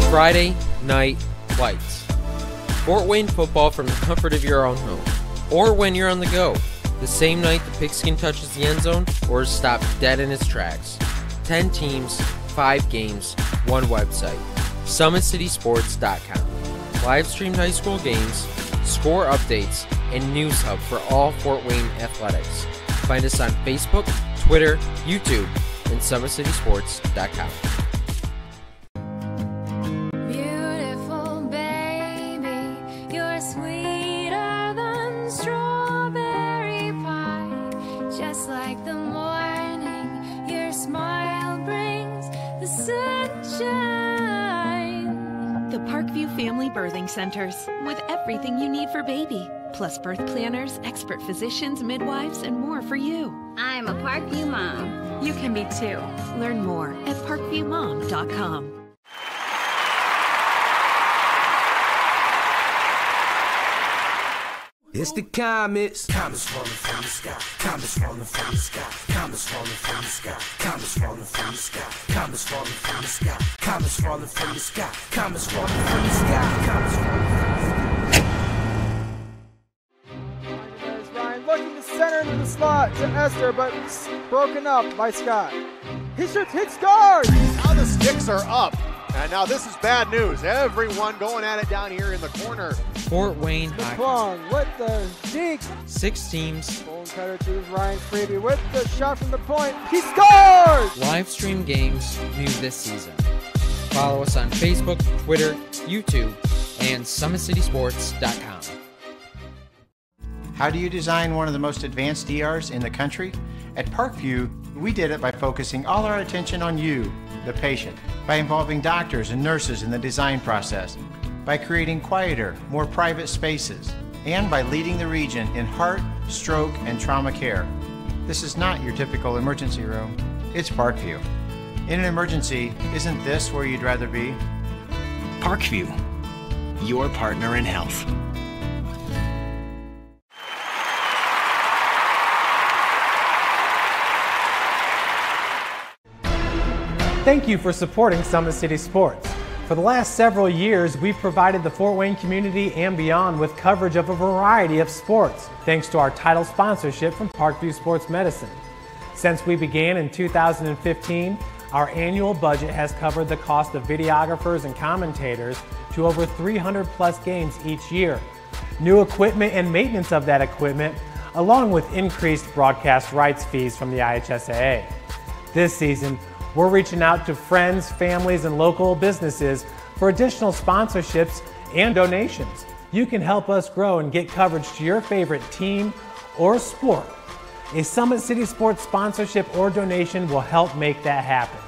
Friday Night Lights. Fort Wayne football from the comfort of your own home, or when you're on the go, the same night the pigskin touches the end zone or is stopped dead in its tracks. 10 teams, 5 games, 1 website. SummitCitySports.com. Live streamed high school games, score updates, and news hub for all Fort Wayne athletics. Find us on Facebook, Twitter, YouTube, and SummitCitySports.com. Beautiful baby, you're sweeter than strawberry pie. Just like the morning, your smile brings the sunshine. The Parkview Family Birthing Centers, with everything you need for baby, plus birth planners, expert physicians, midwives, and more for you. I'm a Parkview mom. You can be too. Learn more at parkviewmom.com. It's the comets. Comets falling from the sky. Comets falling from the sky. Comets falling from the sky. Comets falling from the sky. Comets falling from the sky. Comets falling from the sky. Comets falling from the sky. Comets falling from the sky. Ryan looking to center into the slot to Esther, but broken up by Scott. He shoots, hit, scores! Now the sticks are up. And now this is bad news. Everyone going at it down here in the corner. Fort Wayne Hockey. With the deke. 6 teams. Bone cutter to Ryan Freeby with the shot from the point. He scores! Live stream games new this season. Follow us on Facebook, Twitter, YouTube, and SummitCitySports.com. How do you design one of the most advanced ERs in the country? At Parkview, we did it by focusing all our attention on you, the patient, by involving doctors and nurses in the design process, by creating quieter, more private spaces, and by leading the region in heart, stroke, and trauma care. This is not your typical emergency room. It's Parkview. In an emergency, isn't this where you'd rather be? Parkview, your partner in health. Thank you for supporting Summit City Sports. For the last several years, we've provided the Fort Wayne community and beyond with coverage of a variety of sports, thanks to our title sponsorship from Parkview Sports Medicine. Since we began in 2015, our annual budget has covered the cost of videographers and commentators to over 300 plus games each year. New equipment and maintenance of that equipment, along with increased broadcast rights fees from the IHSAA. This season, we're reaching out to friends, families, and local businesses for additional sponsorships and donations. You can help us grow and get coverage to your favorite team or sport. A Summit City Sports sponsorship or donation will help make that happen.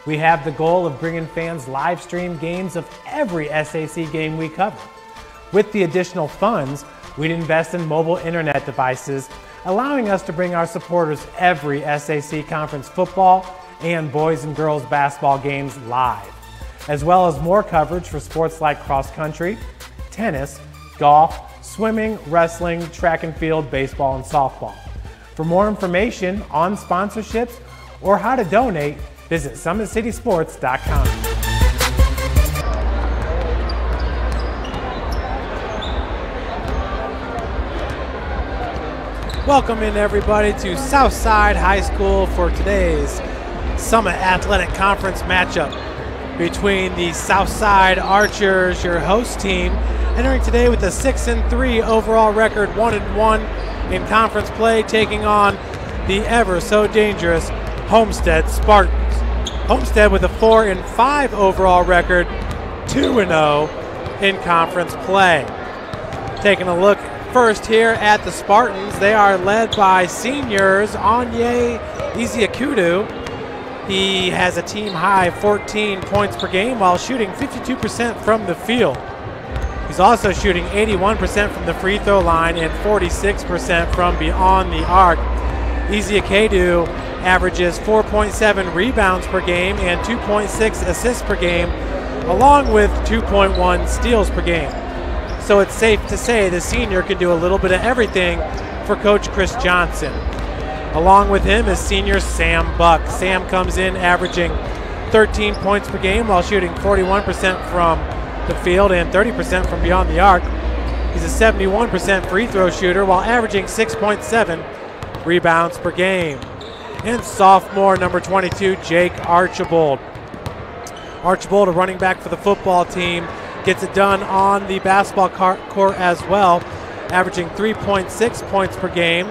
We have the goal of bringing fans live stream games of every SAC game we cover. With the additional funds, we'd invest in mobile internet devices, allowing us to bring our supporters every SAC conference football and boys and girls basketball games live, as well as more coverage for sports like cross country, tennis, golf, swimming, wrestling, track and field, baseball, and softball. For more information on sponsorships or how to donate, visit SummitCitySports.com. Welcome in everybody to Southside High School for today's Summit Athletic Conference matchup between the Southside Archers, your host team, entering today with a 6-3 overall record, 1-1 in conference play, taking on the ever so dangerous Homestead Spartans. Homestead with a 4-5 overall record, 2-0 in conference play. Taking a look first here at the Spartans, they are led by seniors Anye Iziakudu. He has a team high 14 points per game while shooting 52% from the field. He's also shooting 81% from the free throw line and 46% from beyond the arc. Iziakudu averages 4.7 rebounds per game and 2.6 assists per game, along with 2.1 steals per game. So it's safe to say the senior can do a little bit of everything for Coach Chris Johnson. Along with him is senior Sam Buck. Sam comes in averaging 13 points per game while shooting 41% from the field and 30% from beyond the arc. He's a 71% free throw shooter while averaging 6.7 rebounds per game. And sophomore number 22, Jake Archibald. Archibald, a running back for the football team, gets it done on the basketball court as well, averaging 3.6 points per game.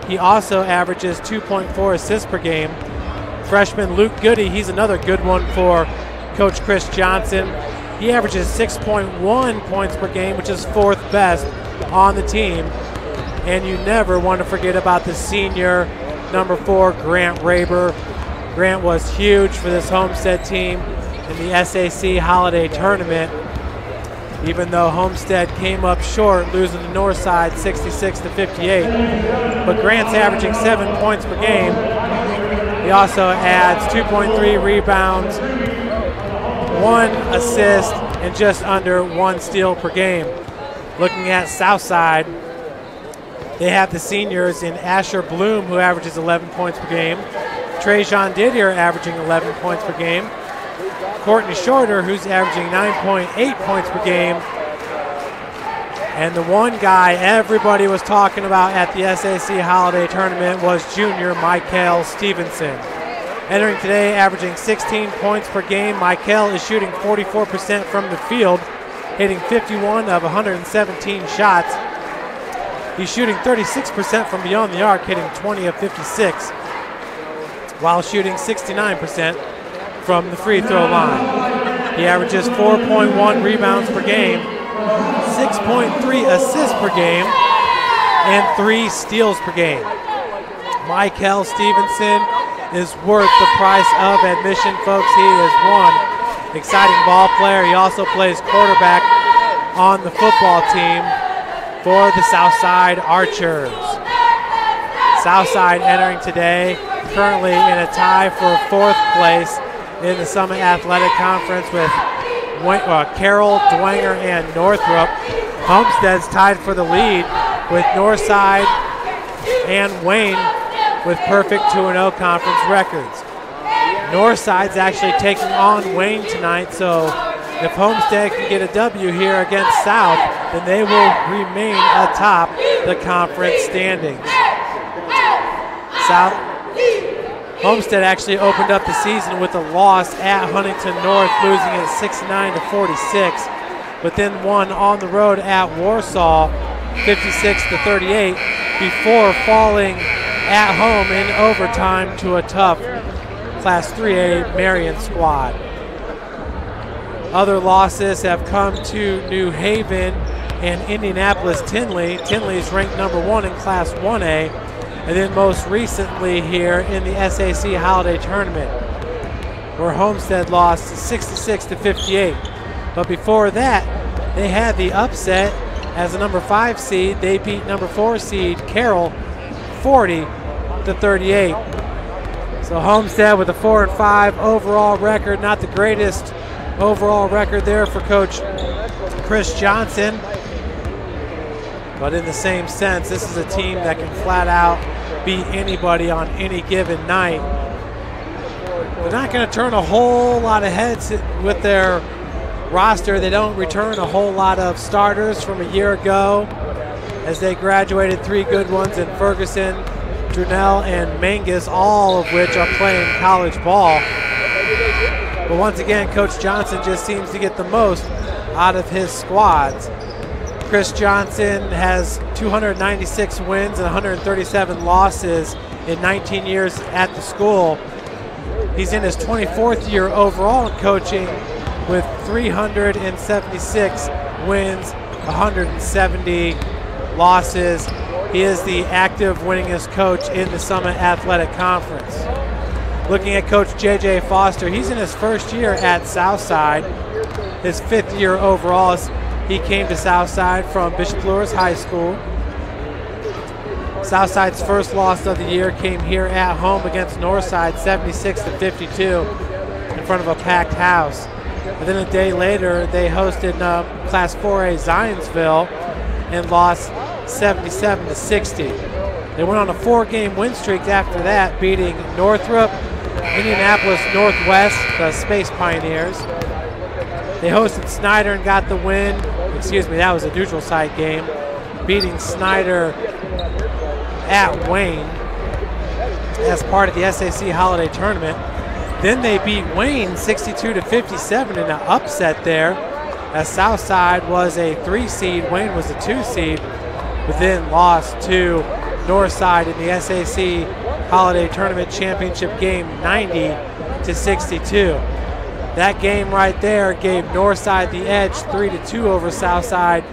He also averages 2.4 assists per game. Freshman Luke Goody, he's another good one for Coach Chris Johnson. He averages 6.1 points per game, which is 4th best on the team. And you never want to forget about the senior, number 4, Grant Raber. Grant was huge for this Homestead team in the SAC Holiday Tournament, even though Homestead came up short, losing to Northside 66-58. But Grant's averaging 7 points per game. He also adds 2.3 rebounds, 1 assist, and just under 1 steal per game. Looking at Southside, they have the seniors in Asher Bloom, who averages 11 points per game. Trajan Didier averaging 11 points per game. Courtney Shorter, who's averaging 9.8 points per game. And the one guy everybody was talking about at the SAC Holiday Tournament was junior Michael Stevenson. Entering today, averaging 16 points per game. Michael is shooting 44% from the field, hitting 51 of 117 shots. He's shooting 36% from beyond the arc, hitting 20 of 56, while shooting 69% from the free throw line. He averages 4.1 rebounds per game, 6.3 assists per game, and 3 steals per game. Michael Stevenson is worth the price of admission, folks. He is one exciting ball player. He also plays quarterback on the football team for the Southside Archers. Southside entering today, currently in a tie for 4th place in the Summit Athletic Conference with Carroll, Dwenger, and Northrop. Homestead's tied for the lead with Northside and Wayne with perfect 2-0 conference records. Northside's actually taking on Wayne tonight, so if Homestead can get a W here against South, then they will remain atop the conference standings. Homestead actually opened up the season with a loss at Huntington North, losing it 69-46, but then won on the road at Warsaw 56-38 before falling at home in overtime to a tough Class 3A Marion squad. Other losses have come to New Haven and Indianapolis Tinley. Tinley's ranked number 1 in Class 1A, and then most recently here in the SAC Holiday Tournament, where Homestead lost 66-58. But before that, they had the upset as a number 5 seed. They beat number 4 seed Carroll 40-38. So Homestead with a 4-5 overall record, not the greatest overall record there for Coach Chris Johnson. But in the same sense, this is a team that can flat out beat anybody on any given night. They're not going to turn a whole lot of heads with their roster. They don't return a whole lot of starters from a year ago, as they graduated 3 good ones in Ferguson, Drunell, and Mangus, all of which are playing college ball. But once again, Coach Johnson just seems to get the most out of his squads. Chris Johnson has 296 wins and 137 losses in 19 years at the school. He's in his 24th year overall in coaching with 376 wins, 170 losses. He is the active winningest coach in the Summit Athletic Conference. Looking at Coach J.J. Foster, he's in his first year at Southside, his 5th year overall. He came to Southside from Bishop Lewis High School. Southside's first loss of the year came here at home against Northside, 76-52, in front of a packed house. And then a day later, they hosted Class 4A Zionsville and lost 77-60. They went on a 4-game win streak after that, beating Northrop, Indianapolis Northwest, the Space Pioneers. They hosted Snyder and got the win. Excuse me, that was a neutral site game, beating Snyder at Wayne as part of the SAC Holiday Tournament. Then they beat Wayne 62-57 in an upset there, as Southside was a 3 seed, Wayne was a 2 seed, but then lost to Northside in the SAC Holiday Tournament Championship game 90-62. That game right there gave Northside the edge 3-2 over Southside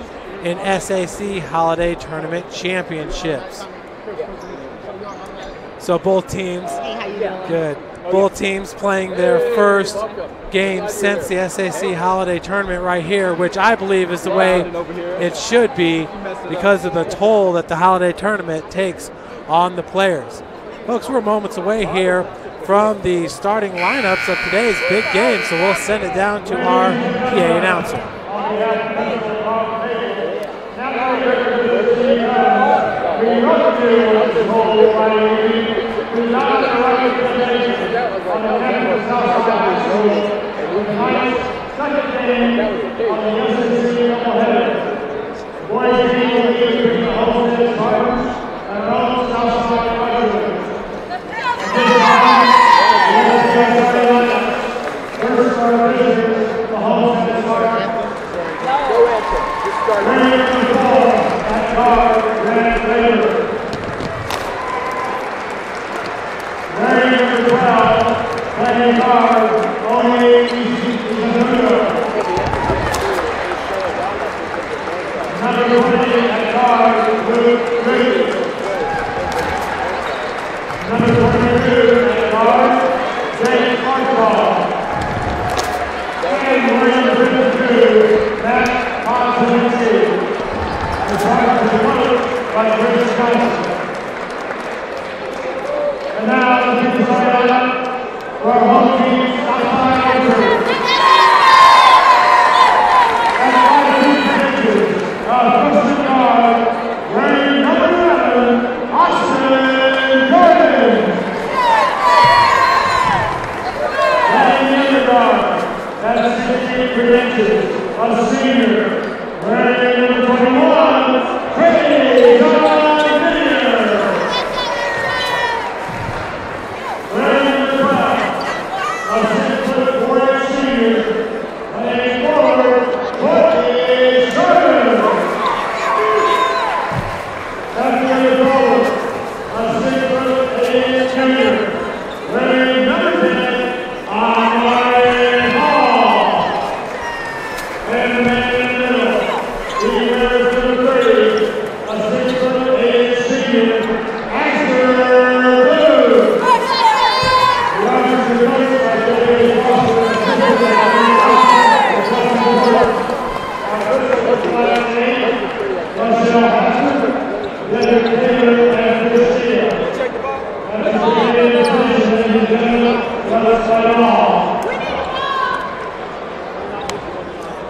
in SAC Holiday Tournament Championships. So both teams, good. Both teams playing their first game since the SAC Holiday Tournament right here, which I believe is the way it should be because of the toll that the Holiday Tournament takes on the players. Folks, we're moments away here from the starting lineups of today's big game, so we'll send it down to our PA announcer.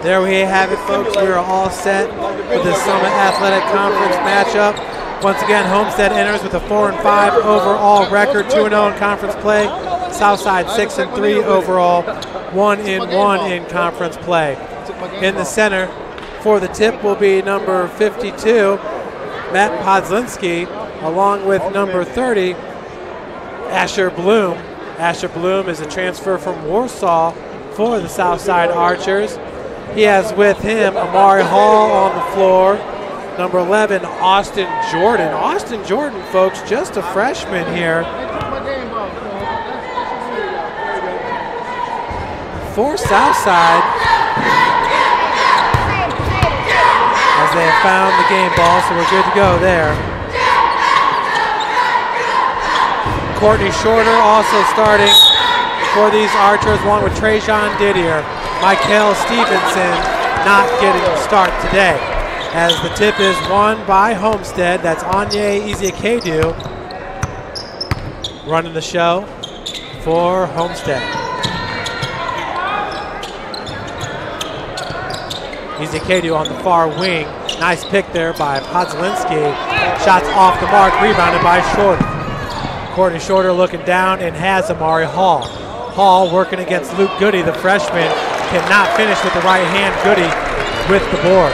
There we have it, folks. We are all set for the Summit Athletic Conference matchup. Once again, Homestead enters with a 4-5 overall record, 2-0 in conference play. Southside 6-3 overall, 1-1 in conference play. In the center for the tip will be number 52, Matt Podzlinski, along with number 30, Asher Bloom. Asher Bloom is a transfer from Warsaw for the Southside Archers. He has with him Amari Hall on the floor. Number 11, Austin Jordan. Austin Jordan, folks, just a freshman here. For Southside, as they have found the game ball, so we're good to go there. Courtney Shorter also starting for these Archers, along with Trajan Didier. Michael Stevenson not getting a start today, as the tip is won by Homestead. That's Anye Iziekedu running the show for Homestead. Iziekedu on the far wing. Nice pick there by Podzlinski. Shots off the mark, rebounded by Shorter. Courtney Shorter looking down and has Amari Hall. Hall working against Luke Goody, the freshman, cannot finish with the right hand. Goody with the board.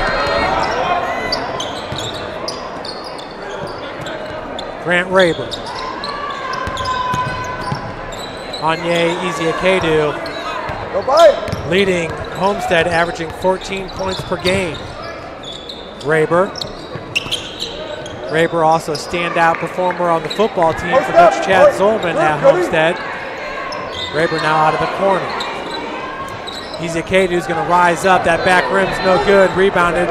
Grant Raber. Anye Ezeakedu leading Homestead, averaging 14 points per game. Raber also a standout performer on the football team for Coach Chad Zolman at Homestead. Raber now out of the corner. Ezeakedu is going to rise up. That back rim's no good. Rebounded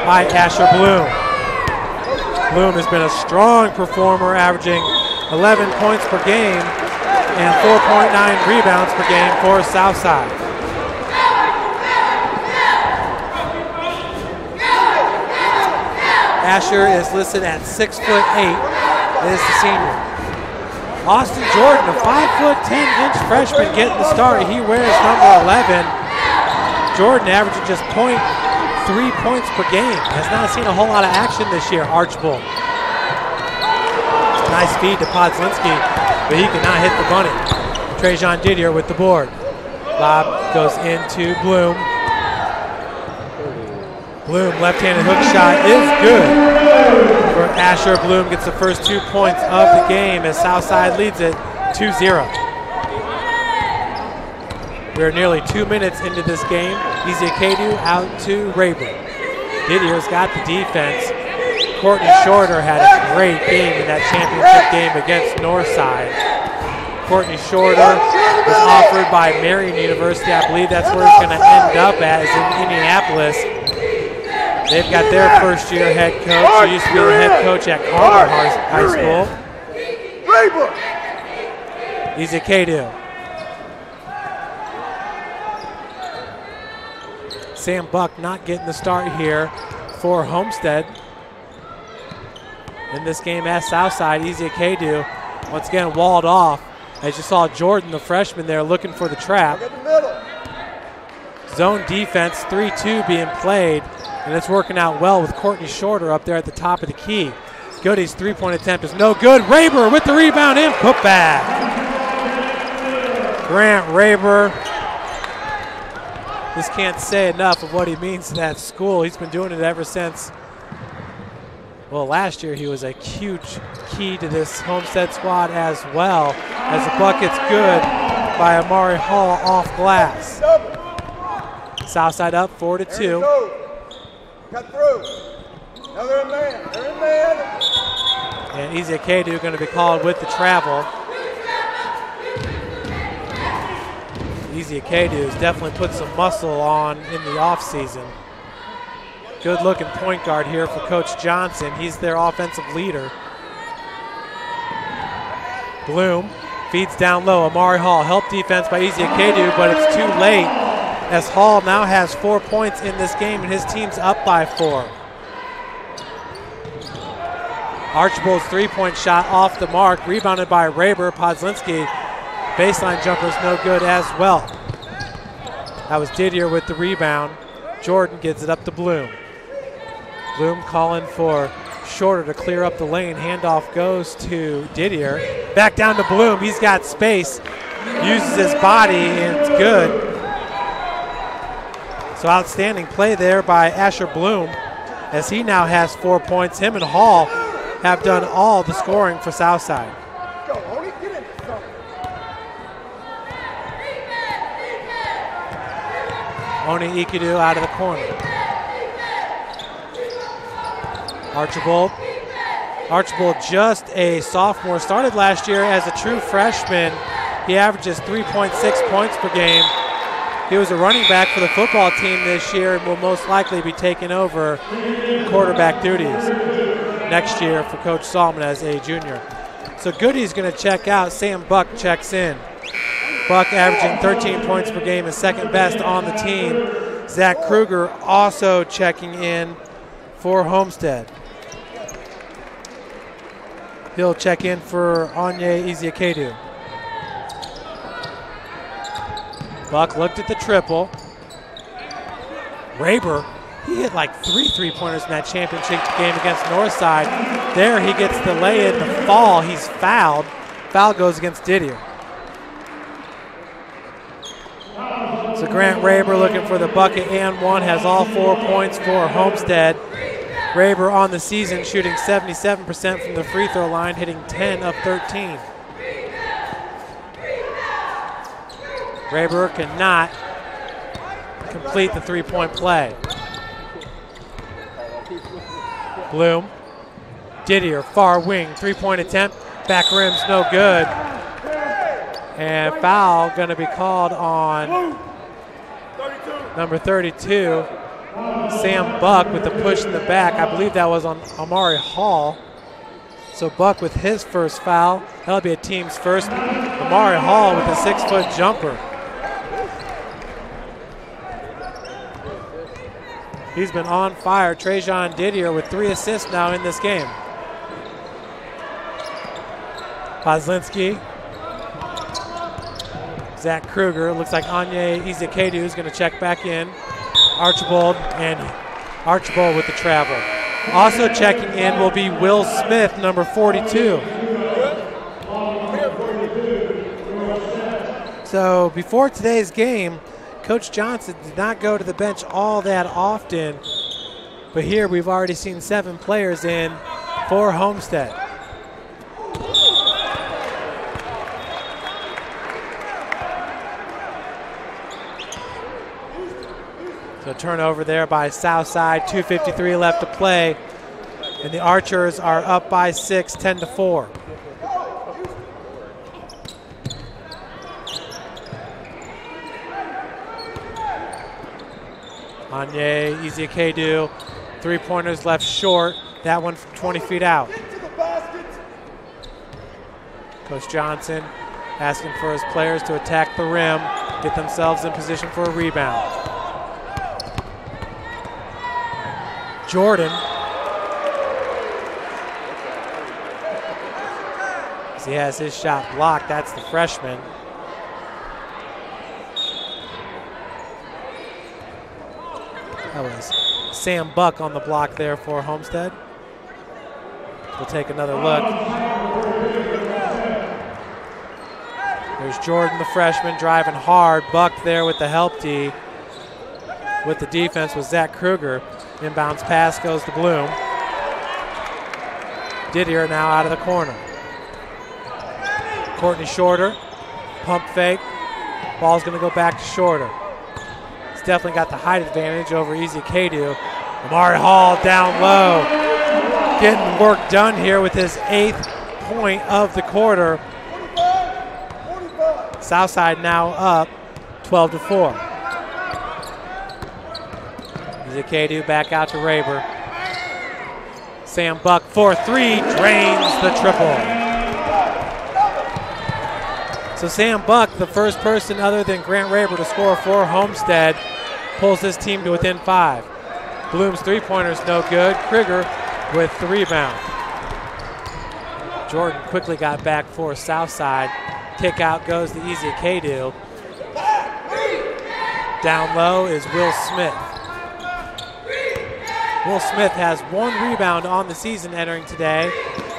by Asher Bloom. Bloom has been a strong performer, averaging 11 points per game and 4.9 rebounds per game for Southside. Asher is listed at 6'8", is the senior. Austin Jordan, a 5'10" freshman getting the start. He wears number 11. Jordan averaging just 0.3 points per game. Has not seen a whole lot of action this year, Archbold. Nice feed to Podzlinski, but he cannot hit the bunny. Trajan Didier with the board. Lob goes into Bloom. Bloom, left-handed hook shot is good for Asher. Bloom gets the first 2 points of the game as Southside leads it 2-0. We're nearly 2 minutes into this game. Ezeakedu out to Raber. Didier's got the defense. Courtney Shorter had a great game in that championship game against Northside. Courtney Shorter was offered by Marion University. I believe that's where he's going to end up at, is in Indianapolis. They've got their first-year head coach. He used to be the head coach at Carmel High School. Ezeakedu. Sam Buck not getting the start here for Homestead. In this game at Southside, Ezeakedu once again walled off. As you saw Jordan, the freshman there, looking for the trap. Zone defense, 3-2 being played, and it's working out well with Courtney Shorter up there at the top of the key. Goody's three-point attempt is no good. Raber with the rebound and put back. Grant Raber. Just can't say enough of what he means to that school. He's been doing it ever since, well, last year he was a huge key to this Homestead squad as well, as the bucket's good by Amari Hall off glass. Southside up 4-2. Cut through. Now they're in man. They're in man. And Ezeakedu going to be called with the travel. Ezeakedu has definitely put some muscle on in the offseason. Good looking point guard here for Coach Johnson. He's their offensive leader. Bloom feeds down low. Amari Hall, help defense by Ezeakedu, but it's too late as Hall now has 4 points in this game and his team's up by 4. Archibald's three-point shot off the mark, rebounded by Raber. Podzlinski, baseline jumper's no good as well. That was Didier with the rebound. Jordan gets it up to Bloom. Bloom calling for Shorter to clear up the lane. Handoff goes to Didier. Back down to Bloom. He's got space. Uses his body, and it's good. So outstanding play there by Asher Bloom as he now has 4 points. Him and Hall have done all the scoring for Southside. Oni Ikedu out of the corner. Archibald just a sophomore, started last year as a true freshman. He averages 3.6 points per game. He was a running back for the football team this year and will most likely be taking over quarterback duties next year for Coach Salmon as a junior. So Goody's going to check out. Sam Buck checks in. Buck averaging 13 points per game is second best on the team. Zach Kruger also checking in for Homestead. He'll check in for Anye Ezeakedu. Buck looked at the triple. Raber, he hit like 3 3-pointers in that championship game against Northside. There he gets the lay in the fall. He's fouled. foul goes against Didier. So Grant Raber looking for the bucket and one, has all 4 points for Homestead. Raber on the season shooting 77% from the free throw line, hitting 10 of 13. Raber cannot complete the three-point play. Bloom, Didier, far wing, three-point attempt, back rim's no good. And foul going to be called on number 32, Sam Buck, with the push in the back. I believe that was on Amari Hall. So Buck with his first foul. That'll be a team's first. Amari Hall with a 6-foot jumper. He's been on fire. Trajan Didier with 3 assists now in this game. Kozlinski. Zach Kruger. Looks like Anye Izikedu is going to check back in. Archibald with the travel. Also checking in will be Will Smith, number 42. So before today's game, Coach Johnson did not go to the bench all that often, but here we've already seen 7 players in for Homestead. So turnover there by Southside, 2:53 left to play, and the Archers are up by 6, 10-4. Anye Izikedu, 3-pointers left short. That one from 20 feet out. Coach Johnson asking for his players to attack the rim, get themselves in position for a rebound. Jordan. As he has his shot blocked, that's the freshman. That was Sam Buck on the block there for Homestead. We'll take another look. There's Jordan, the freshman, driving hard. Buck there with the help D. With the defense was Zach Kruger. Inbounds pass goes to Bloom. Didier now out of the corner. Courtney Shorter, pump fake. Ball's going to go back to Shorter. He's definitely got the height advantage over Izikedu. Amari Hall down low. Getting work done here with his 8th point of the quarter. Southside now up 12-4. Izikedu back out to Raber. Sam Buck for 3, drains the triple. So Sam Buck, the first person other than Grant Raber to score for Homestead, pulls his team to within 5. Bloom's 3-pointer's no good. Krieger with the rebound. Jordan quickly got back for Southside. Kick out goes to Izikedu. Down low is Will Smith. Will Smith has 1 rebound on the season entering today,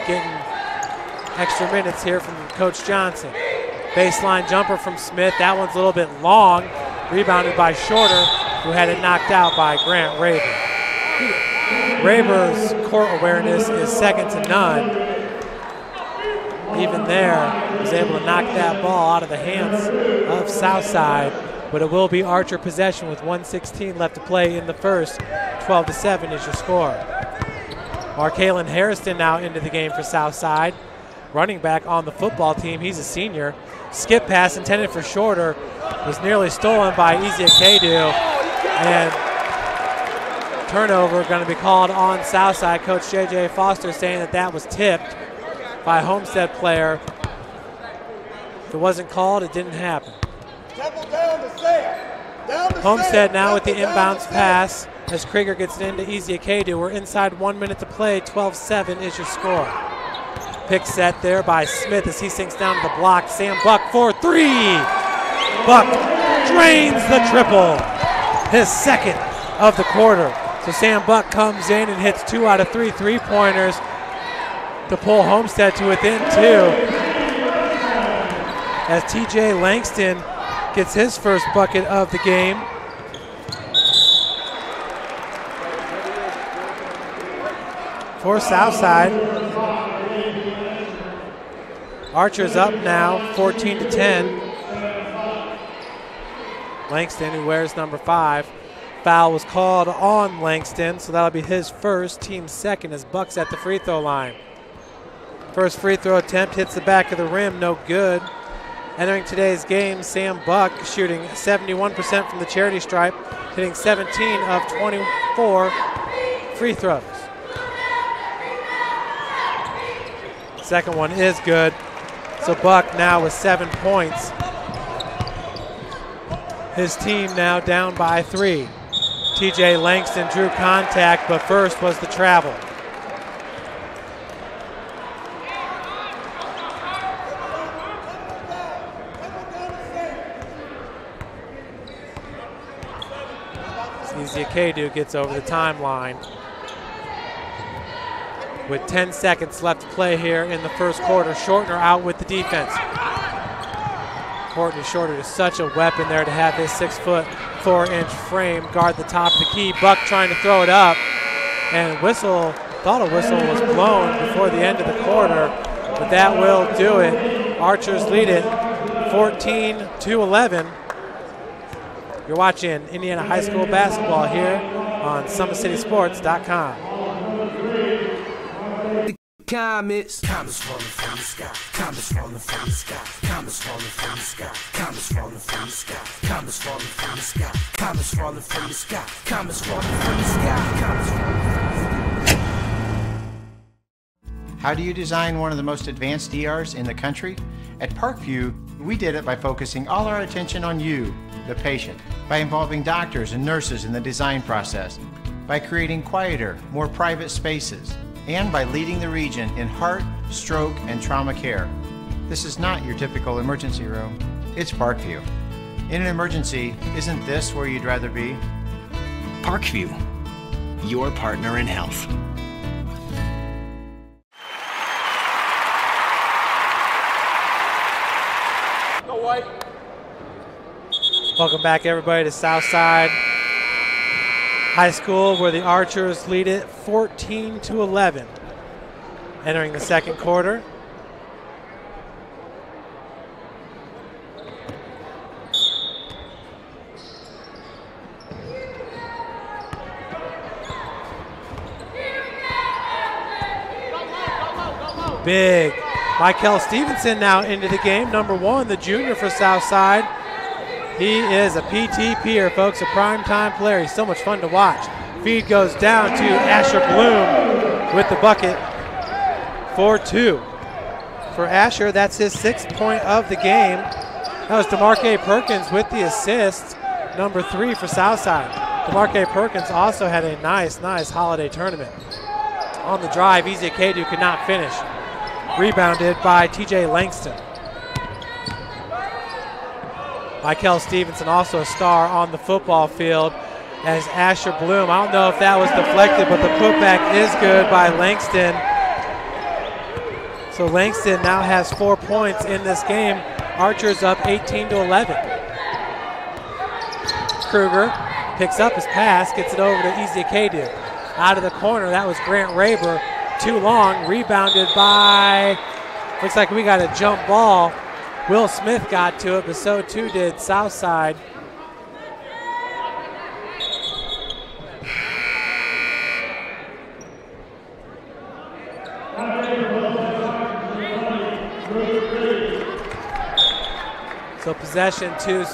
getting extra minutes here from Coach Johnson. Baseline jumper from Smith. That one's a little bit long. Rebounded by Shorter, who had it knocked out by Grant Raber. Raber's court awareness is second to none. Even there, was able to knock that ball out of the hands of Southside, but it will be Archer possession with 1:16 left to play in the first. 12-7 is your score. Markalen Harrison now into the game for Southside. Running back on the football team, he's a senior. Skip pass intended for Shorter was nearly stolen by Izikedu, and turnover going to be called on Southside. Coach J.J. Foster saying that that was tipped by a Homestead player. If it wasn't called, it didn't happen. Homestead now with the inbounds pass as Krieger gets it into Izikedu. We're inside 1 minute to play. 12-7 is your score. Pick set there by Smith as he sinks down to the block. Sam Buck for 3. Buck drains the triple. His second of the quarter. So Sam Buck comes in and hits 2 out of 3 3-pointers to pull Homestead to within 2. as TJ Langston gets his first bucket of the game. For Southside. Archer's up now, 14-10. Langston, who wears number 5. Foul was called on Langston, so that'll be his first, team second, as Buck's at the free throw line. First free throw attempt hits the back of the rim, no good. Entering today's game, Sam Buck shooting 71% from the charity stripe, hitting 17 of 24 free throws. Second one is good. So Buck now with 7 points. His team now down by 3. TJ Langston drew contact, but first was the travel. Kedu gets over the timeline. With 10 seconds left to play here in the first quarter, Shortner out with the defense. Courtney Shorter is such a weapon there to have his 6'4" frame guard the top of the key. Buck trying to throw it up, and thought a whistle was blown before the end of the quarter, but that will do it. Archers lead it 14-11. You're watching Indiana High School basketball here on SummitCitySports.com. Comets falling from the sky. Comets falling from the sky. Comets falling from the sky. Comets falling from the sky. Comets falling from the sky. Comets falling from the sky. Comets falling from the sky. Comets falling from the sky. How do you design one of the most advanced ERs in the country? At Parkview, we did it by focusing all our attention on you, the patient, by involving doctors and nurses in the design process, by creating quieter, more private spaces, and by leading the region in heart, stroke, and trauma care. This is not your typical emergency room. It's Parkview. In an emergency, isn't this where you'd rather be? Parkview, your partner in health. Go White. Welcome back, everybody, to Southside High School, where the Archers lead it 14-11. Entering the second quarter. Big Michael Stevenson now into the game. Number 1, the junior for Southside. He is a PTPer, folks, a primetime player. He's so much fun to watch. Feed goes down to Asher Bloom with the bucket for 2. For Asher, that's his 6th point of the game. That was DeMarque Perkins with the assist, number 3 for Southside. DeMarque Perkins also had a nice holiday tournament. On the drive, Easy Kedu could not finish. Rebounded by TJ Langston. Michael Stevenson, also a star on the football field, as Asher Bloom. I don't know if that was deflected, but the putback is good by Langston. So Langston now has 4 points in this game. Archer's up 18-11. Kruger picks up his pass, gets it over to Easy Kedu. Out of the corner, that was Grant Raber. Too long, rebounded by, looks like we got a jump ball. Will Smith got to it, but so too did Southside. So possession to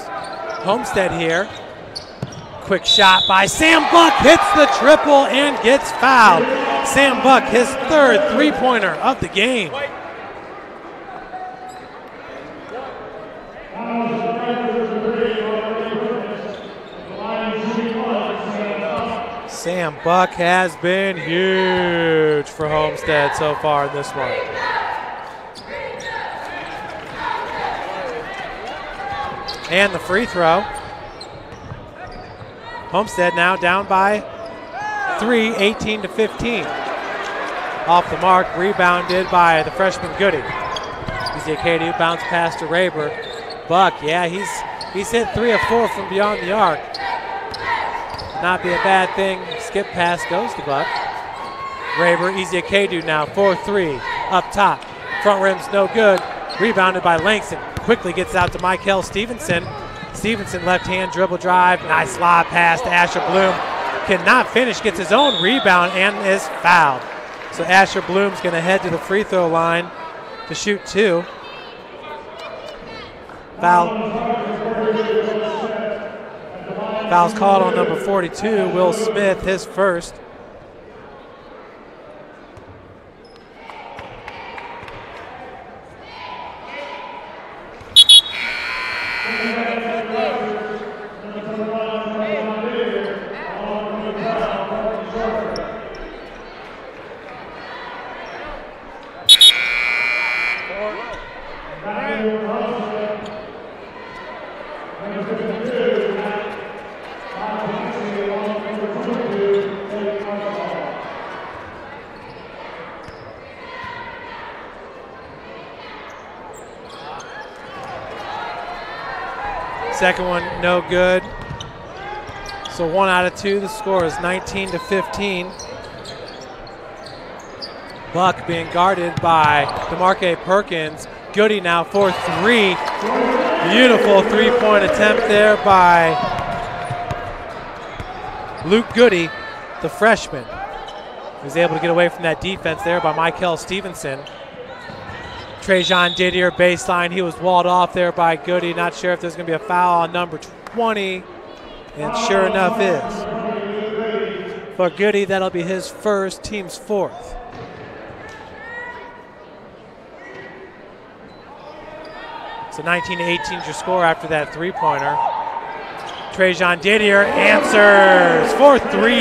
Homestead here. Quick shot by Sam Buck, hits the triple and gets fouled. Sam Buck, his 3rd three-pointer of the game. Sam Buck has been huge for Homestead so far in this one. And the free throw. Homestead now down by 3, 18-15. Off the mark, rebounded by the freshman Goody. Easy Easy Acadu, bounce pass to Raber. Buck, yeah, he's hit 3 of 4 from beyond the arc. Not be a bad thing. Skip pass goes to Buck. Raber, Easy Acadu now, 4-3, up top. Front rim's no good. Rebounded by Langston. Quickly gets out to Michael Stevenson. Stevenson, left hand dribble drive. Nice lob pass to Asher Bloom. Cannot finish, gets his own rebound and is fouled. So Asher Bloom's going to head to the free throw line to shoot 2. Foul's called on number 42, Will Smith, his first. Second one, no good. So 1 out of 2. The score is 19-15. Buck being guarded by DeMarque Perkins. Goody now for 3. Beautiful three-point attempt there by Luke Goody, the freshman. He was able to get away from that defense there by Michael Stevenson. Trajan Didier baseline. He was walled off there by Goody. Not sure if there's going to be a foul on number 20. And sure enough is. For Goody, that'll be his first, team's 4th. So 19-18 is your score after that three-pointer. Trajan Didier answers for 3.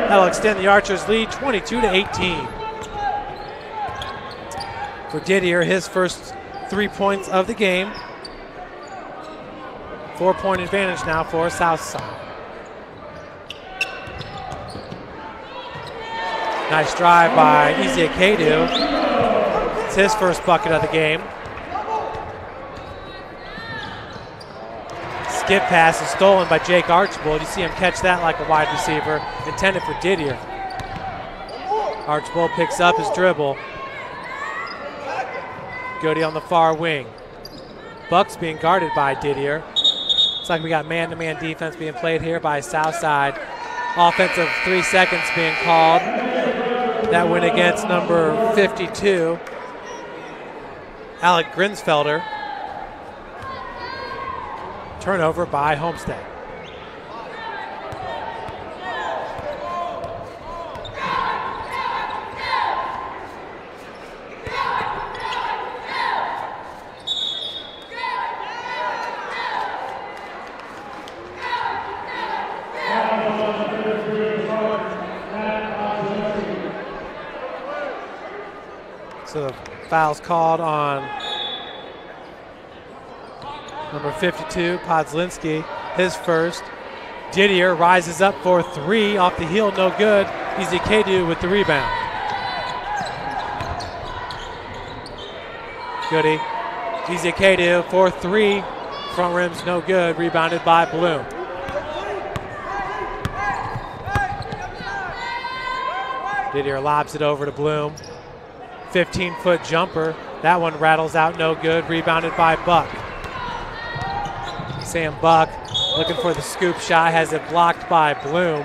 That'll extend the Archers' lead 22-18. For Didier, his first 3 points of the game. 4-point advantage now for Southside. Nice drive by Easy Acadu. It's his first bucket of the game. Skip pass is stolen by Jake Archibald. You see him catch that like a wide receiver, intended for Didier. Archibald picks up his dribble. Goody on the far wing. Bucks being guarded by Didier. Looks like we got man-to-man defense being played here by Southside. Offensive 3 seconds being called. That went against number 52, Alec Grinsfelder. Turnover by Homestead. So the foul's called on number 52, Podzlinski, his first. Didier rises up for 3 off the heel, no good. Easy Acadu with the rebound. Goody, Easy Acadu for 3. Front rim's no good, rebounded by Bloom. Didier lobs it over to Bloom. 15-foot jumper. That one rattles out, no good. Rebounded by Buck. Sam Buck looking for the scoop shot, has it blocked by Bloom.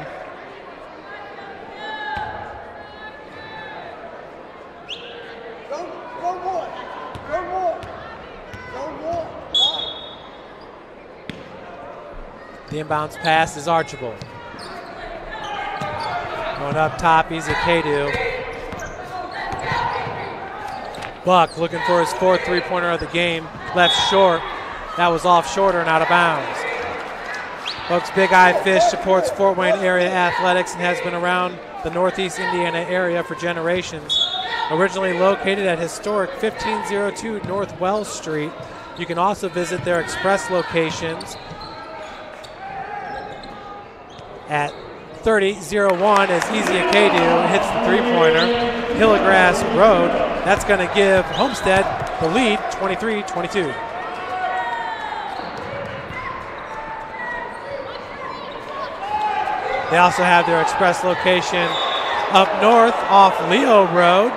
The inbounds pass is Archibald. Going up top, Easy Acadu. Buck looking for his 4th three-pointer of the game. Left short. That was off shorter and out of bounds. Buck's Big Eye Fish supports Fort Wayne area athletics and has been around the Northeast Indiana area for generations. Originally located at historic 1502 North Wells Street, you can also visit their express locations at 3001 as Easy Acadu hits the three-pointer. Hillegrass Road. That's going to give Homestead the lead, 23-22. They also have their express location up north off Leo Road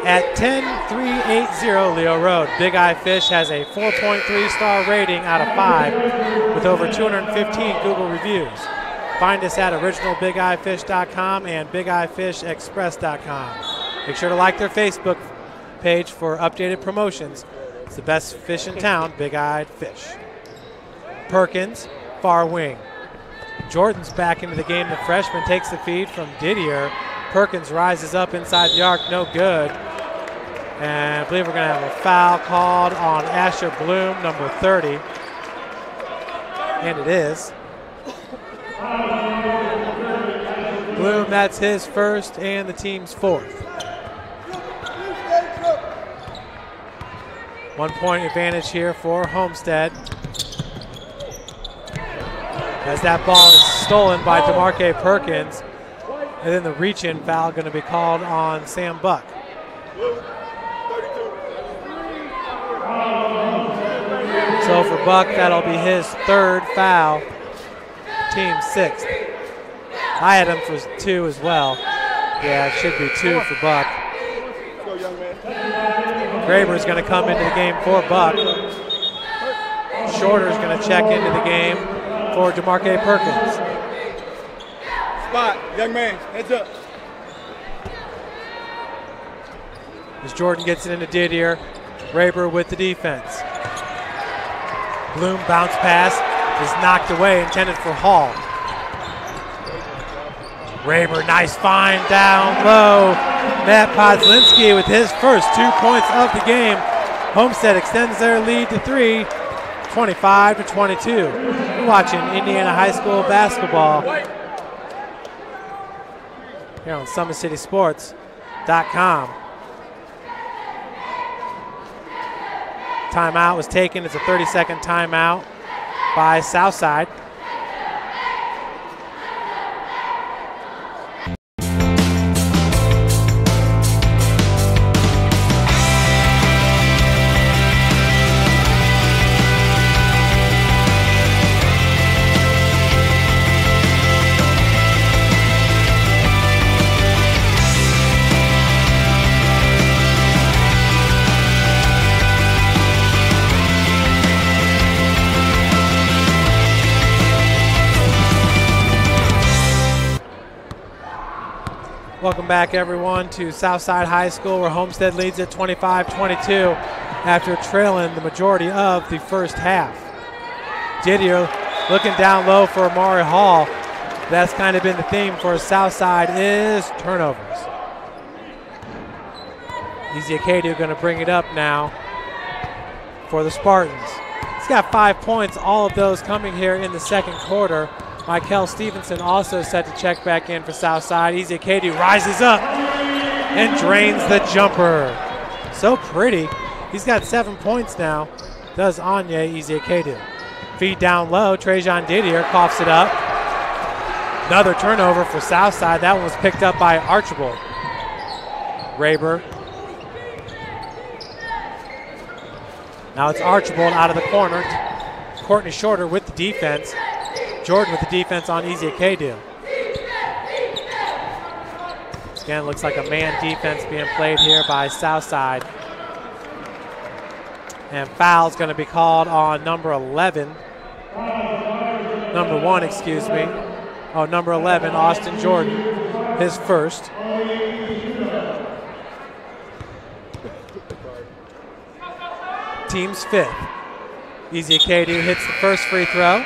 at 10380 Leo Road. Big Eye Fish has a 4.3 star rating out of 5 with over 215 Google reviews. Find us at originalbigeyefish.com and bigeyefishexpress.com. Make sure to like their Facebook page for updated promotions. It's the best fish in town, Big Eyed Fish. Perkins, far wing. Jordan's back into the game. The freshman takes the feed from Didier. Perkins rises up inside the arc, no good. And I believe we're going to have a foul called on Asher Bloom, number 30. And it is. Bloom, that's his first and the team's fourth. 1 point advantage here for Homestead. As that ball is stolen by DeMarque Perkins. And then the reach-in foul going to be called on Sam Buck. So for Buck, that'll be his third foul, team sixth. I had him for 2 as well. Yeah, it should be 2 for Buck. Graber's going to come into the game for Buck. Shorter's going to check into the game for DeMarque Perkins. Spot, young man, heads up. As Jordan gets it into Didier, Graber with the defense. Bloom bounce pass is knocked away, intended for Hall. Graber, nice find down low. Matt Podlinski with his first 2 points of the game. Homestead extends their lead to 3, 25-22. You're watching Indiana High School basketball here on SummitCitySports.com. Timeout was taken. It's a 30-second timeout by Southside. Welcome back, everyone, to Southside High School, where Homestead leads at 25-22 after trailing the majority of the first half. Didier looking down low for Amari Hall. That's kind of been the theme for Southside is turnovers. Easy Acadia going to bring it up now for the Spartans. He's got 5 points, all of those coming here in the second quarter. Michael Stevenson also set to check back in for Southside. Easy Acadia rises up and drains the jumper. So pretty. He's got 7 points now. Does Anya Easy Acadia. Feed down low. Trajan Didier coughs it up. Another turnover for Southside. That one was picked up by Archibald. Graber. Now it's Archibald out of the corner. Courtney Shorter with the defense. Jordan with the defense on Easy Acadia. Again, looks like a man defense being played here by Southside. And foul's going to be called on number 11. Number 1, excuse me. Oh, number 11, Austin Jordan, his first. Team's 5th. Easy Acadia hits the first free throw.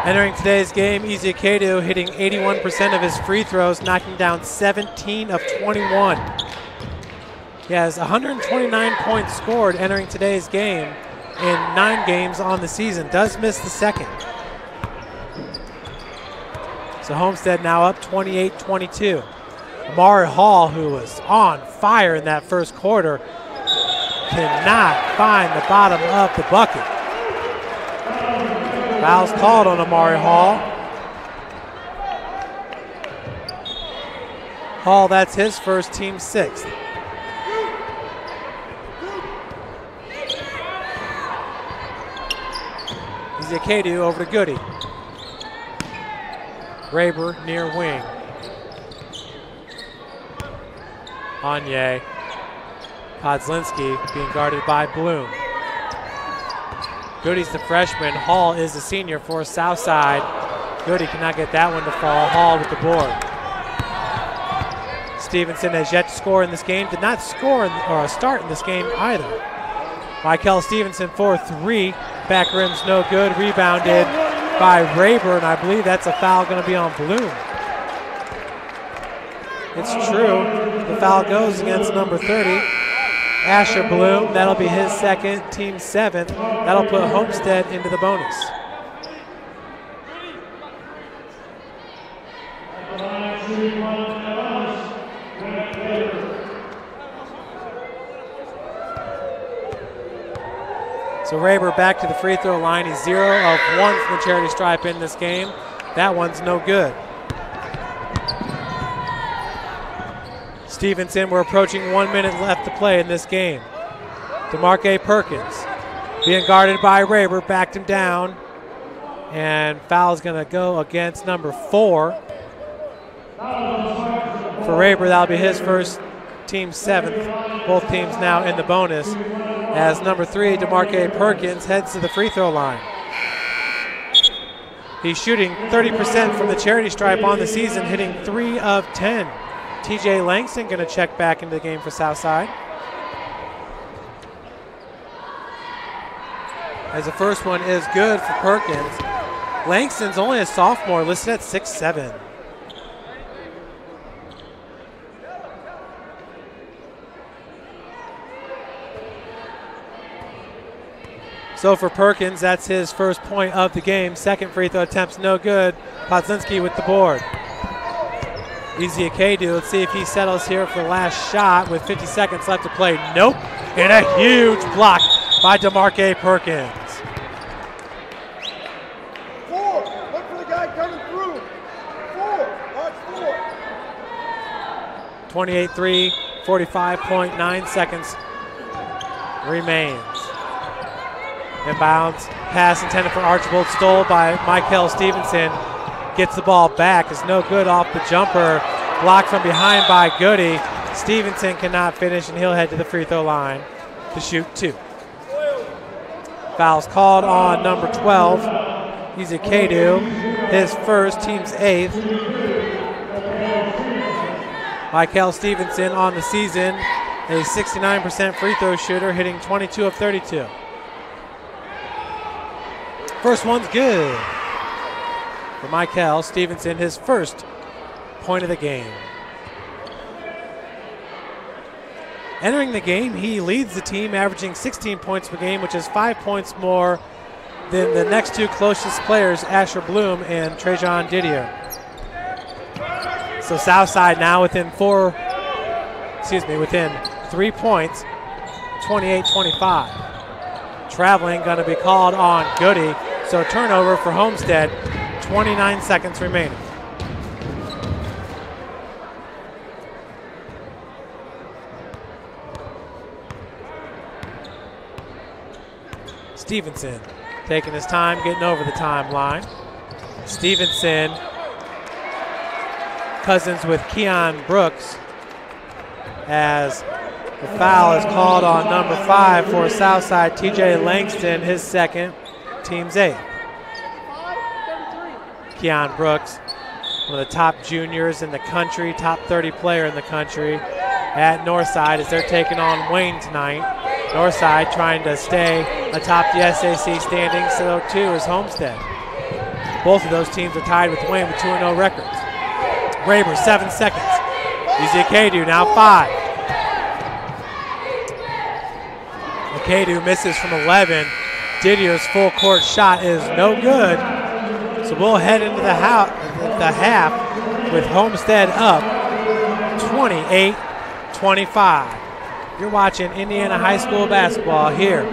Entering today's game, Easy Acadia hitting 81% of his free throws, knocking down 17 of 21. He has 129 points scored entering today's game in 9 games on the season. Does miss the second. So Homestead now up 28-22. Amari Hall, who was on fire in that first quarter, cannot find the bottom of the bucket. Foul's called on Amari Hall. Hall, that's his first, team 6th. Ezekiel over to Goody. Graber near wing. Anye. Podzlinski being guarded by Bloom. Goody's the freshman. Hall is the senior for Southside. Goody cannot get that one to fall. Hall with the board. Stevenson has yet to score in this game. Did not score or start in this game either. Michael Stevenson for 3. Back rim's no good. Rebounded by Raber, and I believe that's a foul going to be on Bloom. It's true. The foul goes against number 30, Asher Bloom. That'll be his second, team 7th. That'll put Homestead into the bonus. So Raber back to the free throw line. He's 0 of 1 from the charity stripe in this game. That one's no good. Stevenson, we're approaching 1 minute left to play in this game. DeMarque Perkins being guarded by Raber, backed him down. And foul's going to go against number 4. For Raber, that'll be his first, team 7th. Both teams now in the bonus. As number 3, DeMarque Perkins, heads to the free throw line. He's shooting 30% from the charity stripe on the season, hitting 3 of 10. TJ Langston going to check back into the game for Southside. As the first one is good for Perkins. Langston's only a sophomore, listed at 6'7". So for Perkins, that's his first point of the game. Second free throw attempt's no good. Podzlinski with the board. Easy Akedu. Let's see if he settles here for the last shot with 50 seconds left to play. Nope. And a huge block by DeMarque Perkins. 4. Look for the guy coming through. 4. Watch 4. 28-3, 45.9 seconds remains. Inbounds pass intended for Archibald, stole by Michael Stevenson. Gets the ball back, is no good off the jumper. Blocked from behind by Goody. Stevenson cannot finish, and he'll head to the free throw line to shoot 2. Fouls called on number 12. He's a Kedu, his first, team's 8th. Michael Stevenson on the season, a 69% free throw shooter, hitting 22 of 32. First one's good for Michael Stevenson, his first point of the game. Entering the game, he leads the team, averaging 16 points per game, which is 5 points more than the next 2 closest players, Asher Bloom and Trajan Didier. So Southside now within 3 points, 28-25. Traveling going to be called on Goody. So turnover for Homestead, 29 seconds remaining. Stevenson taking his time, getting over the timeline. Stevenson, cousins with Keon Brooks, as the foul is called on number 5 for Southside, TJ Langston, his second, team's 8th. Keon Brooks, one of the top juniors in the country, top 30 player in the country at Northside as they're taking on Wayne tonight. Northside trying to stay atop the SAC standings, so too is Homestead. Both of those teams are tied with Wayne with 2-0 records. Raber, 7 seconds. Easy Akedu, now 5. Akedu misses from 11. Didier's full court shot is no good. So we'll head into the half with Homestead up 28-25. You're watching Indiana High School basketball here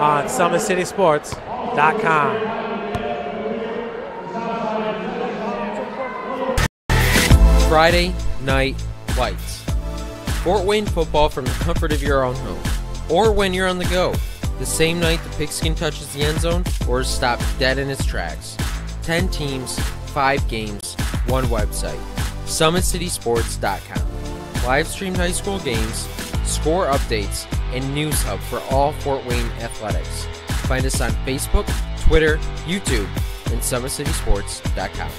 on SummitCitySports.com. Friday night whites. Fort Wayne football from the comfort of your own home, or when you're on the go, the same night the pigskin touches the end zone or is stopped dead in its tracks. 10 teams, 5 games, 1 website. SummitCitySports.com. Live streamed high school games, score updates, and news hub for all Fort Wayne athletics. Find us on Facebook, Twitter, YouTube, and SummitCitySports.com.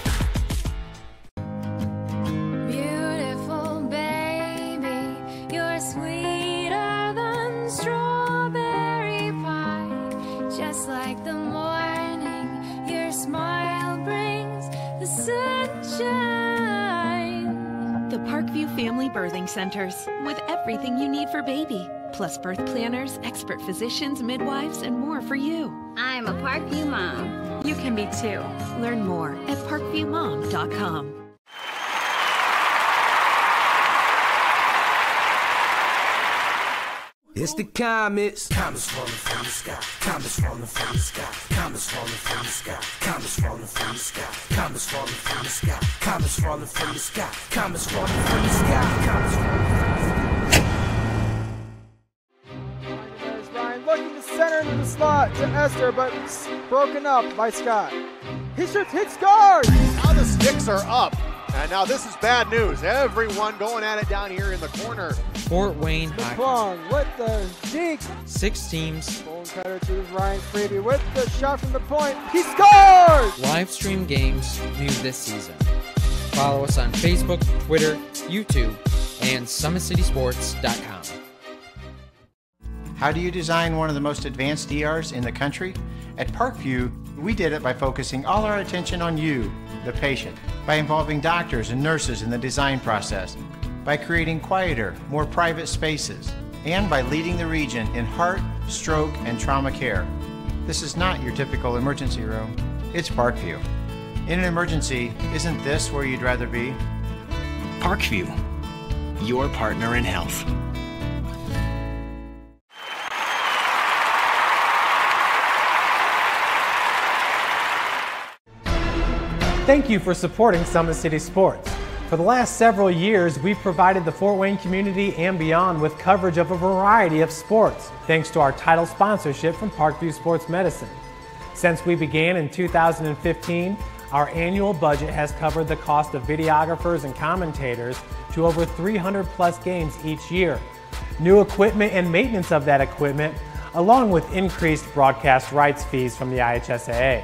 Beautiful baby, you're sweeter than strawberry pie. Just like the morning, your smile brings the sunshine. The Parkview Family Birthing Centers, with everything you need for baby, plus birth planners, expert physicians, midwives, and more for you. I'm a Parkview mom. You can be too. Learn more at parkviewmom.com. It's the comets. Comets falling from the sky. Comets falling from the sky. Comets falling from the sky. Comets falling from the sky. Comets falling from the sky. Comets falling from the sky. Comets falling from the sky. Comets falling from the sky. Ryan looking to center into the slot to Esther, but it's broken up by Scott. He shoots, hits guard! Now the sticks are up. And now this is bad news. Everyone going at it down here in the corner. Fort Wayne McClung with the deke. 6 teams. Bone cutter to Ryan Freebie with the shot from the point. He scores! Live stream games new this season. Follow us on Facebook, Twitter, YouTube, and SummitCitySports.com. How do you design one of the most advanced ERs in the country? At Parkview, we did it by focusing all our attention on you, the patient, by involving doctors and nurses in the design process, by creating quieter, more private spaces, and by leading the region in heart, stroke, and trauma care. This is not your typical emergency room. It's Parkview. In an emergency, isn't this where you'd rather be? Parkview, your partner in health. Thank you for supporting Summit City Sports. For the last several years, we've provided the Fort Wayne community and beyond with coverage of a variety of sports, thanks to our title sponsorship from Parkview Sports Medicine. Since we began in 2015, our annual budget has covered the cost of videographers and commentators to over 300 plus games each year. New equipment and maintenance of that equipment, along with increased broadcast rights fees from the IHSAA.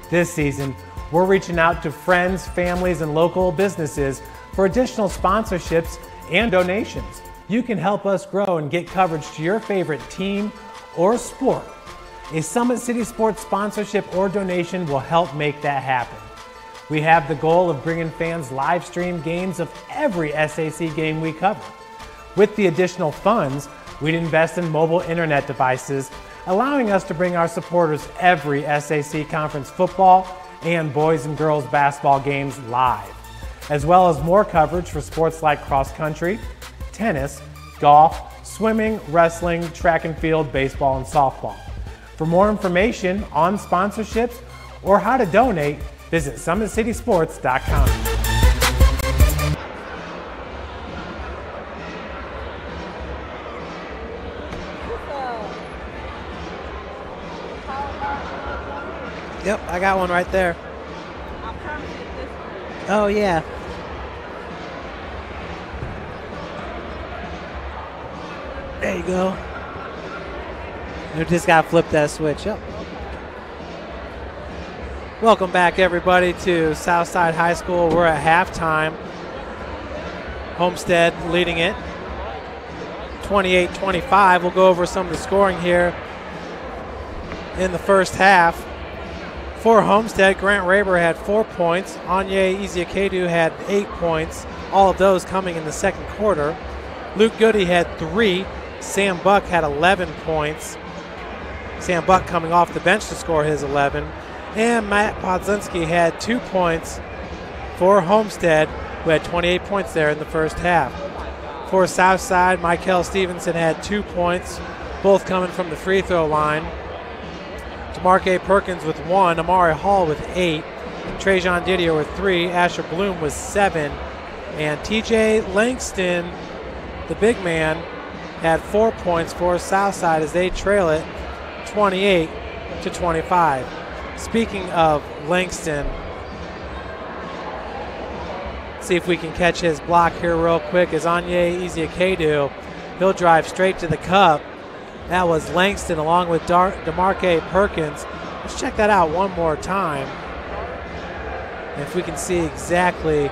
This season, we're reaching out to friends, families, and local businesses for additional sponsorships and donations. You can help us grow and get coverage to your favorite team or sport. A Summit City Sports sponsorship or donation will help make that happen. We have the goal of bringing fans live stream games of every SAC game we cover. With the additional funds, we'd invest in mobile internet devices, allowing us to bring our supporters every SAC conference football and boys and girls basketball games live, as well as more coverage for sports like cross country, tennis, golf, swimming, wrestling, track and field, baseball, and softball. For more information on sponsorships or how to donate, visit SummitCitySports.com. Yep, I got one right there. Oh, yeah. There you go. You just got to flip that switch. Yep. Welcome back, everybody, to Southside High School. We're at halftime. Homestead leading it 28-25. We'll go over some of the scoring here in the first half. For Homestead, Grant Raber had 4 points. Anye Iziakedu had 8 points, all of those coming in the second quarter. Luke Goody had 3. Sam Buck had 11 points. Sam Buck coming off the bench to score his 11. And Matt Podzinski had 2 points for Homestead, who had 28 points there in the first half. For Southside, Michael Stevenson had 2 points, both coming from the free throw line. Demarque Perkins with 1, Amari Hall with 8, Trajan Didier with 3, Asher Bloom with 7, And TJ Langston, the big man, had 4 points for Southside as they trail it 28-25. Speaking of Langston, see if we can catch his block here real quick as Anye Ezeakedu, he'll drive straight to the cup. That was Langston along with DeMarque Perkins. Let's check that out one more time. If we can see exactly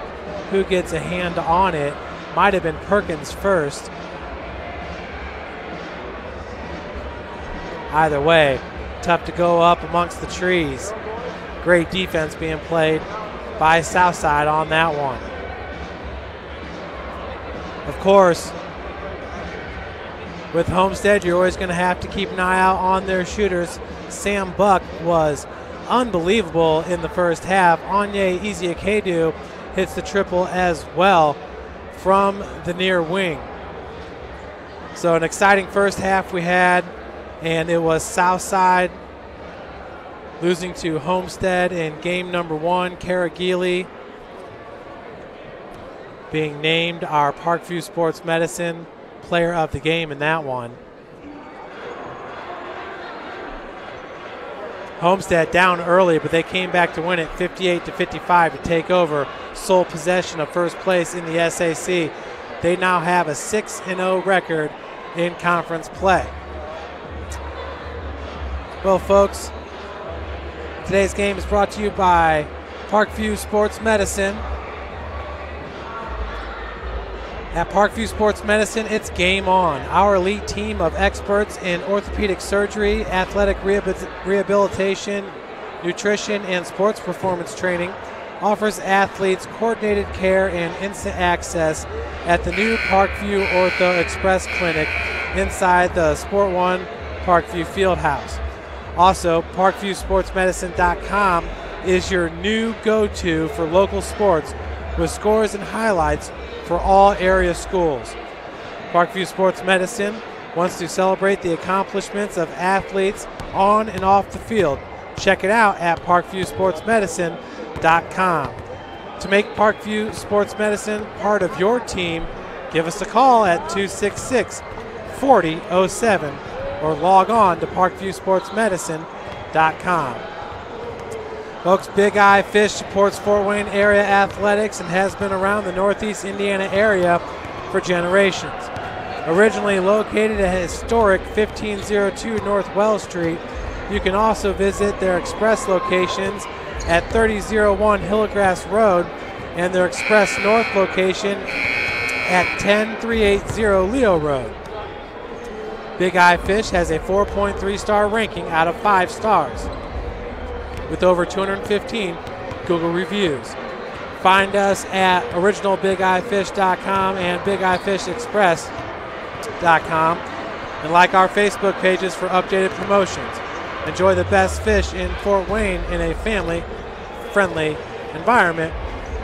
who gets a hand on it. Might have been Perkins first. Either way, tough to go up amongst the trees. Great defense being played by Southside on that one. Of course, with Homestead, you're always going to have to keep an eye out on their shooters. Sam Buck was unbelievable in the first half. Anye Ezeakedu hits the triple as well from the near wing. So an exciting first half we had, and it was Southside losing to Homestead in game number 1. Kara Geely being named our Parkview Sports Medicine player of the game in that one. Homestead down early, but they came back to win it 58-55 to take over sole possession of first place in the SAC. They now have a 6-0 record in conference play. Well, folks, today's game is brought to you by Parkview Sports Medicine. At Parkview Sports Medicine, it's game on. Our elite team of experts in orthopedic surgery, athletic rehabilitation, nutrition, and sports performance training offers athletes coordinated care and instant access at the new Parkview Ortho Express Clinic inside the Sport One Parkview Fieldhouse. Also, ParkviewSportsMedicine.com is your new go-to for local sports with scores and highlights for all area schools. Parkview Sports Medicine wants to celebrate the accomplishments of athletes on and off the field. Check it out at ParkviewSportsMedicine.com. To make Parkview Sports Medicine part of your team, give us a call at 266-4007 or log on to ParkviewSportsMedicine.com. Folks, Big Eye Fish supports Fort Wayne area athletics and has been around the Northeast Indiana area for generations. Originally located at historic 1502 North Wells Street, you can also visit their express locations at 3001 Hillgrass Road and their express north location at 10380 Leo Road. Big Eye Fish has a 4.3-star ranking out of 5 stars. With over 215 Google reviews. Find us at originalbigeyefish.com and bigeyeFishExpress.com and like our Facebook pages for updated promotions. Enjoy the best fish in Fort Wayne in a family-friendly environment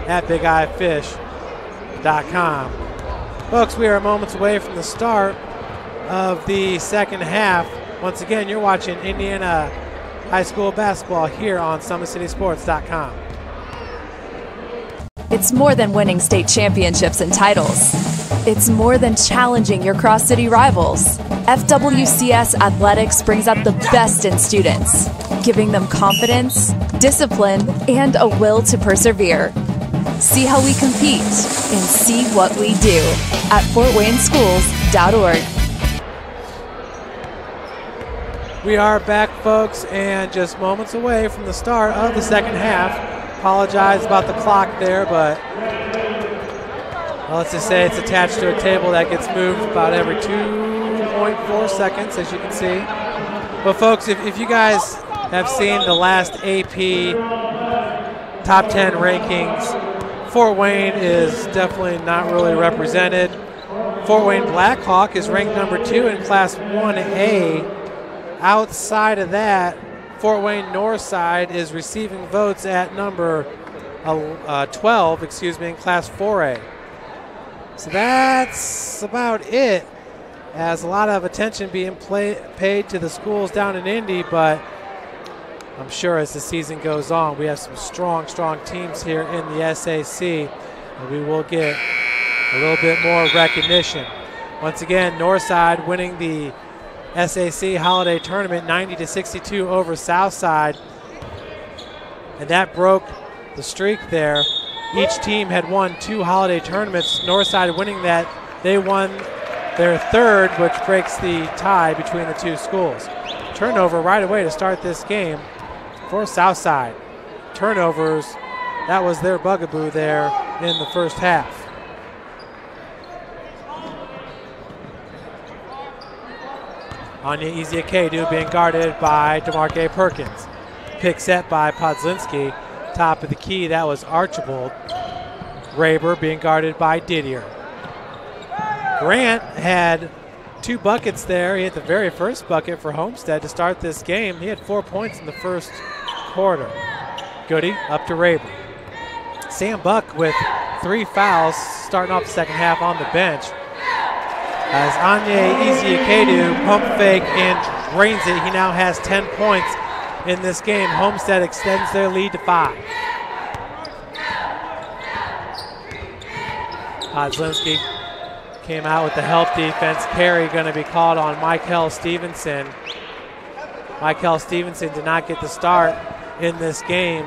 at bigeyefish.com. Folks, we are moments away from the start of the second half. Once again, you're watching Indiana High School basketball here on SummitCitySports.com. It's more than winning state championships and titles. It's more than challenging your cross-city rivals. FWCS Athletics brings out the best in students, giving them confidence, discipline, and a will to persevere. See how we compete and see what we do at FortWayneSchools.org. We are back, folks, and just moments away from the start of the second half. Apologize about the clock there, but well, let's just say it's attached to a table that gets moved about every 2.4 seconds, as you can see. But, folks, if you guys have seen the last AP top 10 rankings, Fort Wayne is definitely not really represented. Fort Wayne Blackhawk is ranked number 2 in Class 1A. Outside of that, Fort Wayne Northside is receiving votes at number 12, in Class 4A. So that's about it. As a lot of attention being paid to the schools down in Indy, but I'm sure as the season goes on, we have some strong teams here in the SAC. And we will get a little bit more recognition. Once again, Northside winning the SAC Holiday Tournament 90-62 over Southside. And that broke the streak there. Each team had won 2 holiday tournaments. Northside winning that, they won their third, which breaks the tie between the two schools. Turnover right away to start this game for Southside. Turnovers, that was their bugaboo there in the first half. Anya Ezeakedu being guarded by DeMarque Perkins. Pick set by Podzinski. Top of the key, that was Archibald. Raber being guarded by Didier. Grant had 2 buckets there. He hit the very first bucket for Homestead to start this game. He had 4 points in the first quarter. Goody up to Raber. Sam Buck with 3 fouls starting off the second half on the bench. As Anya Ezeakedu pump fake and drains it, he now has 10 points in this game. Homestead extends their lead to 5. Podzinski came out with the help defense. Carry going to be called on Michael Stevenson. Michael Stevenson did not get the start in this game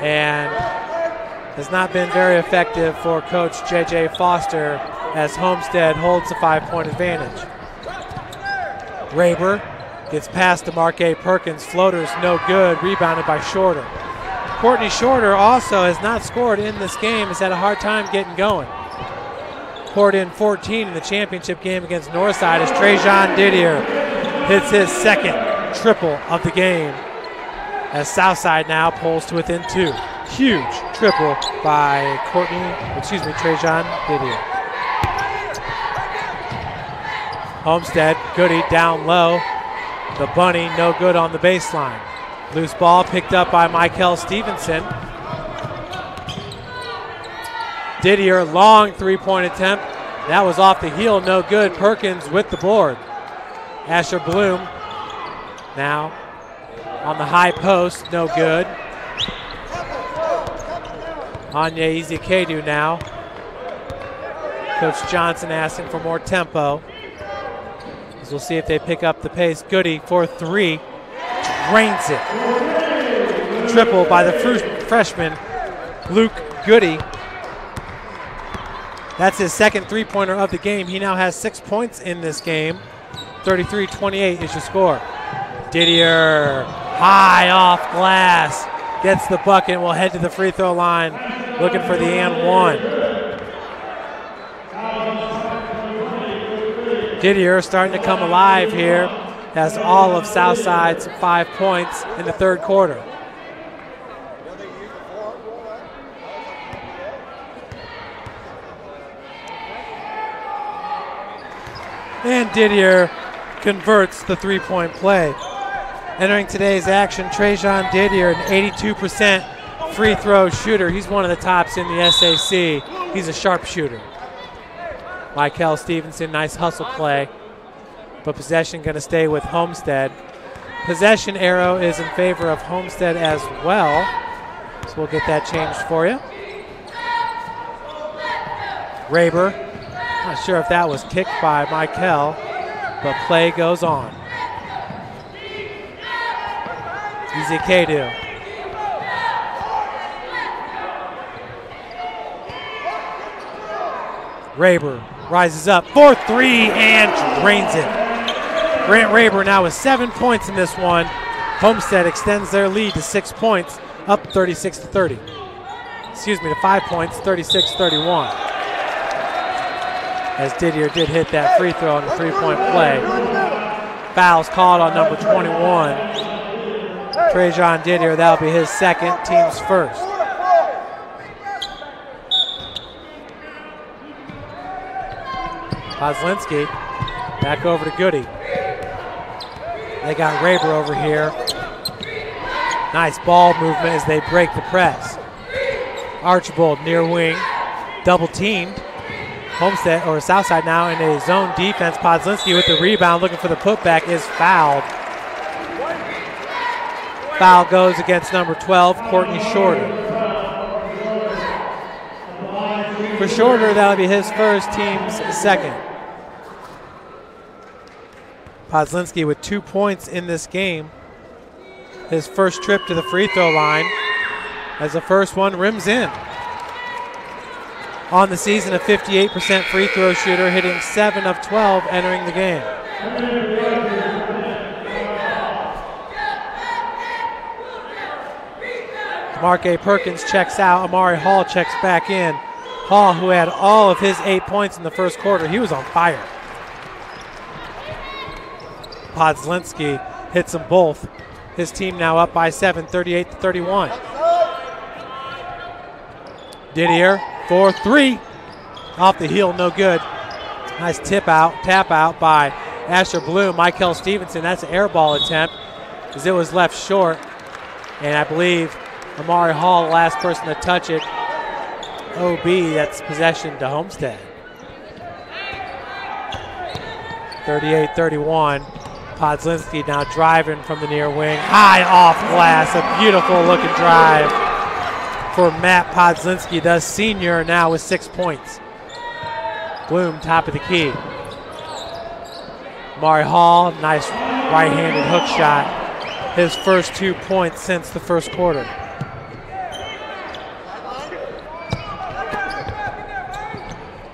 and has not been very effective for Coach J.J. Foster as Homestead holds a 5-point advantage. Raber gets past DeMarque Perkins. Floater's no good. Rebounded by Shorter. Courtney Shorter also has not scored in this game. Has had a hard time getting going. Poured in 14 in the championship game against Northside as Trajan Didier hits his second triple of the game as Southside now pulls to within 2. Huge triple by Trajan Didier. Homestead, Goody down low. The bunny, no good on the baseline. Loose ball picked up by Michael Stevenson. Didier, long 3-point attempt. That was off the heel, no good. Perkins with the board. Asher Bloom now on the high post, no good. Anya Ezeakedu now. Coach Johnson asking for more tempo. As we'll see if they pick up the pace. Goody for 3. Drains it. Triple by the freshman, Luke Goody. That's his second 3-pointer of the game. He now has 6 points in this game. 33-28 is your score. Didier, high off glass. Gets the bucket and will head to the free throw line. Looking for the and 1. Didier starting to come alive here. Has all of Southside's 5 points in the third quarter. And Didier converts the 3-point play. Entering today's action, Trajan Didier, an 82% free throw shooter. He's one of the tops in the SAC. He's a sharpshooter. Michael Stevenson, nice hustle play. But possession going to stay with Homestead. Possession arrow is in favor of Homestead as well. So we'll get that changed for you. Raber, not sure if that was kicked by Michael, but play goes on. Ezeakedu. Raber rises up for 3 and drains it. Grant Raber now with 7 points in this one. Homestead extends their lead to 6 points, up 36-30. Excuse me, to 5 points, 36-31. As Didier did hit that free throw on the 3-point play. Fouls called on number 21. Trajan Didier, that'll be his second, team's first. Kozlinski back over to Goody. They got Raber over here. Nice ball movement as they break the press. Archibald near wing, double teamed. Homestead or Southside now in a zone defense. Kozlinski with the rebound, looking for the putback, is fouled. Foul goes against number 12, Courtney Shorter. For Shorter, that'll be his first, team's second. Podzinski with 2 points in this game. His first trip to the free throw line as the first one rims in. On the season, a 58% free throw shooter, hitting 7 of 12 entering the game. Marque Perkins checks out. Amari Hall checks back in. Hall, who had all of his 8 points in the first quarter, he was on fire. Podzinski hits them both. His team now up by 7, 38-31. Didier, 4-3. Off the heel, no good. Nice tap out by Asher Bloom. Michael Stevenson, that's an air ball attempt because it was left short. And I believe Amari Hall, the last person to touch it. OB, that's possession to Homestead. 38-31. Podzinski now driving from the near wing. High off glass, a beautiful looking drive for Matt Podzinski, the senior, now with 6 points. Bloom, top of the key. Amari Hall, nice right-handed hook shot. His first 2 points since the first quarter.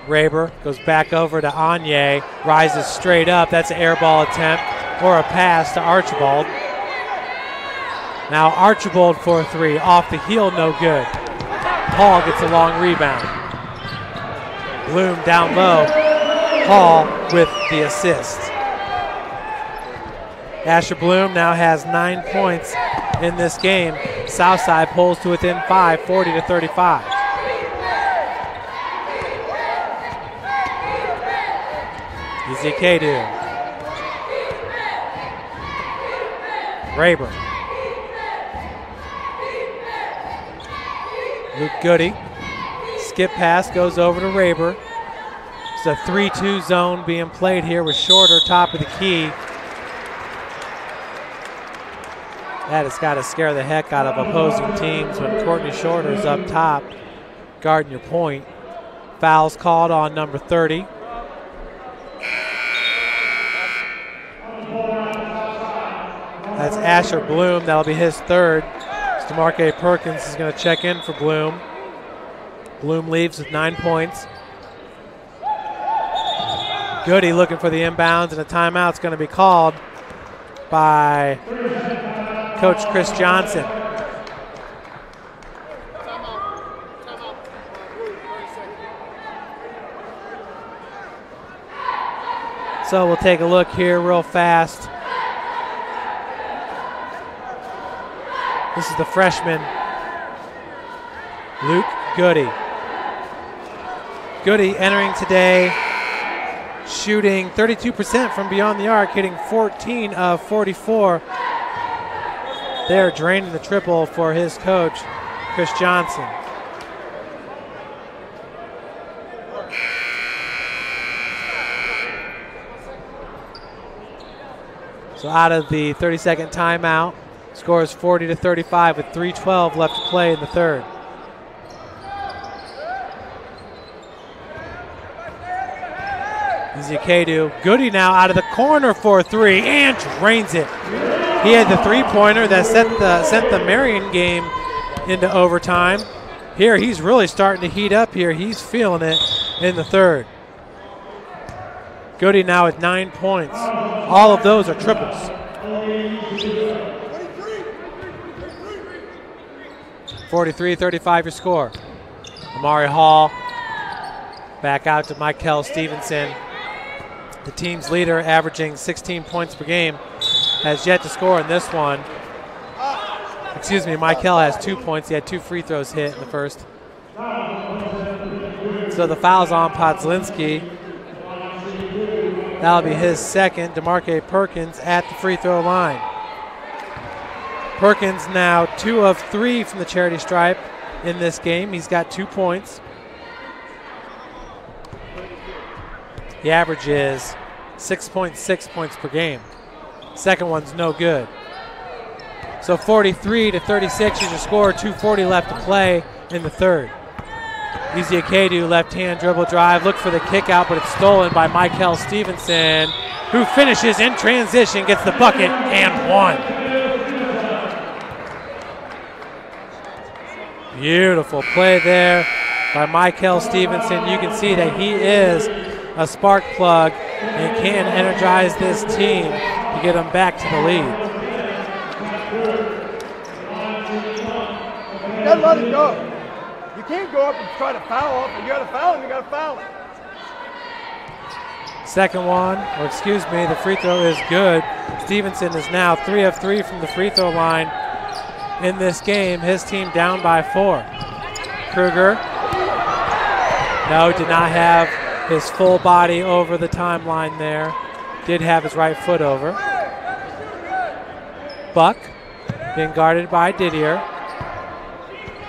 Raber goes back over to Anye, rises straight up. That's an air ball attempt or a pass to Archibald. Now Archibald for 3, off the heel, no good. Hall gets a long rebound. Bloom down low. Hall with the assist. Asher Bloom now has 9 points in this game. Southside pulls to within 5, 40-35. Ezekadu. Raber. Luke Goody. Skip pass goes over to Raber. It's a 3-2 zone being played here with Shorter top of the key. That has got to scare the heck out of opposing teams when Courtney Shorter is up top guarding your point. Fouls called on number 30. That's Asher Bloom. That'll be his third. DeMarque Perkins is going to check in for Bloom. Bloom leaves with 9 points. Goody looking for the inbounds, and a timeout's going to be called by Coach Chris Johnson. So we'll take a look here real fast. This is the freshman, Luke Goody. Goody entering today, shooting 32% from beyond the arc, hitting 14 of 44. They're draining the triple for his coach, Chris Johnson. So out of the 30-second timeout, score is 40-35 with 3:12 left to play in the third. Ezekadu. Goody now out of the corner for 3 and drains it. He had the three-pointer that sent the Marion game into overtime. Here he's really starting to heat up here. He's feeling it in the third. Goody now with 9 points. All of those are triples. 43-35 your score. Amari Hall back out to Michael Stevenson. The team's leader, averaging 16 points per game, has yet to score in this one. Excuse me, Michael has 2 points. He had 2 free throws hit in the first. So the foul's on Podzinski. That'll be his second. DeMarque Perkins at the free throw line. Perkins now 2 of 3 from the charity stripe in this game. He's got 2 points. He averages 6.6 points per game. Second one's no good. So 43-36 is your score. 2:40 left to play in the third. Easy Akedu, left-hand dribble drive, look for the kick out, but it's stolen by Michael Stevenson, who finishes in transition, gets the bucket, and one. Beautiful play there by Michael Stevenson. You can see that he is a spark plug and can energize this team to get them back to the lead. You gotta let it go. You can't go up and try to foul up. You gotta foul him, you gotta foul him. Second one, or excuse me, the free throw is good. Stevenson is now 3 of 3 from the free throw line in this game. His team down by 4. Kruger, no, did not have his full body over the timeline there. Did have his right foot over. Buck being guarded by Didier.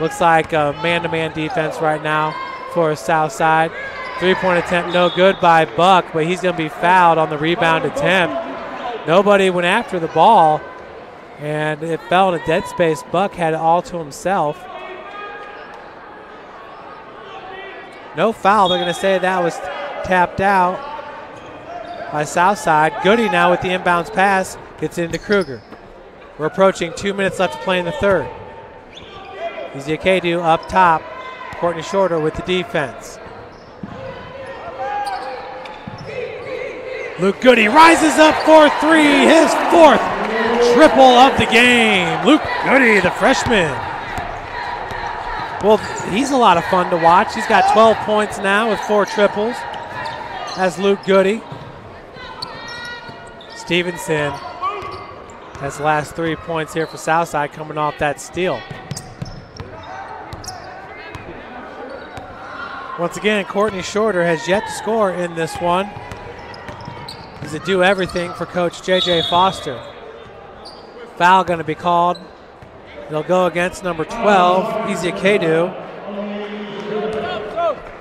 Looks like a man-to-man defense right now for Southside. Three-point attempt no good by Buck, but he's going to be fouled on the rebound attempt. Nobody went after the ball, and it fell in a dead space. Buck had it all to himself. No foul. They're going to say that was tapped out by Southside. Goody now with the inbounds pass gets into Kruger. We're approaching 2 minutes left to play in the third. Easy Akedu up top. Courtney Shorter with the defense. Luke Goody rises up for 3, his 4th triple of the game. Luke Goody, the freshman. Well, he's a lot of fun to watch. He's got 12 points now with 4 triples. That's Luke Goody. Stevenson has the last 3 points here for Southside coming off that steal. Once again, Courtney Shorter has yet to score in this one. He's a do everything for Coach J.J. Foster. Foul going to be called. They'll go against number 12, Easy Akedu.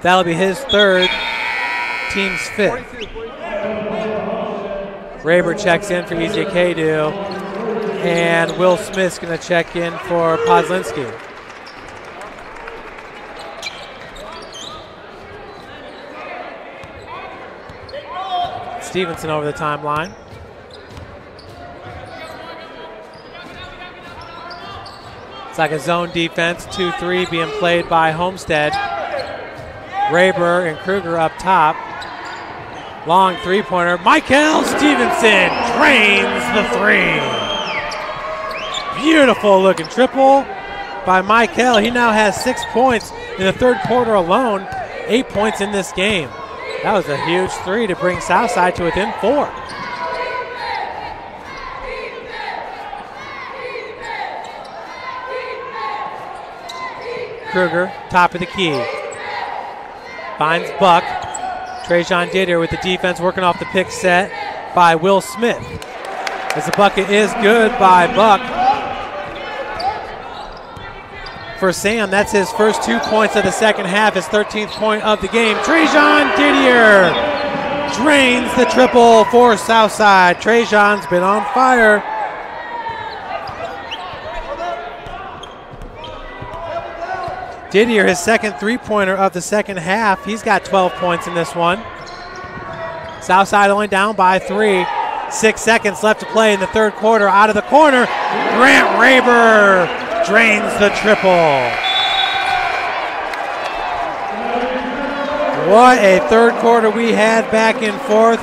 That'll be his 3rd, team's 5th. Raber checks in for Easy Akedu, and Will Smith's going to check in for Podlinski. Stevenson over the timeline. It's like a zone defense, 2-3 being played by Homestead. Raber and Kruger up top. Long three-pointer. Michael Stevenson drains the 3. Beautiful looking triple by Michael. He now has 6 points in the third quarter alone. 8 points in this game. That was a huge 3 to bring Southside to within 4. Kruger, top of the key. Finds Buck. Trajan Didier with the defense working off the pick set by Will Smith. As the bucket is good by Buck. For Sam, that's his first 2 points of the second half, his 13th point of the game. Trajan Didier drains the triple for Southside. Trajan's been on fire. Didier, his second three-pointer of the second half. He's got 12 points in this one. Southside only down by 3. 6 seconds left to play in the third quarter. Out of the corner, Grant Raber drains the triple. What a third quarter we had back and forth.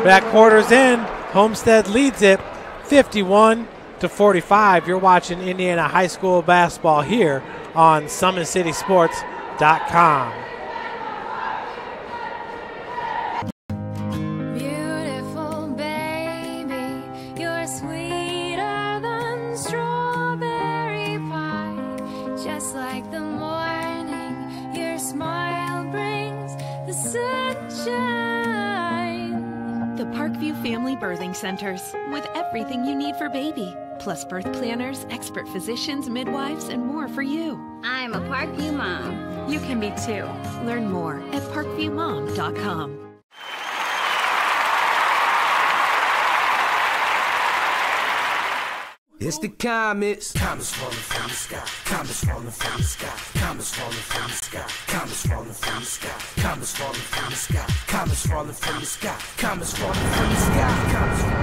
That quarter's in. Homestead leads it 51-45. You're watching Indiana High School basketball here on SummitCitySports.com. Beautiful baby, you're sweeter than strawberry pie. Just like the morning, your smile brings the sunshine. The Parkview Family Birthing Centers, with everything you need for baby, plus birth planners, expert physicians, midwives, and more for you. I'm a Parkview mom. You can be too. Learn more at parkviewmom.com. It's the comets. Comets falling from the sky. Comets falling from the sky. Comets falling from the sky. Comets falling from the sky. Comets falling from the sky. Comets falling from the sky. Comets falling from the sky. Comets falling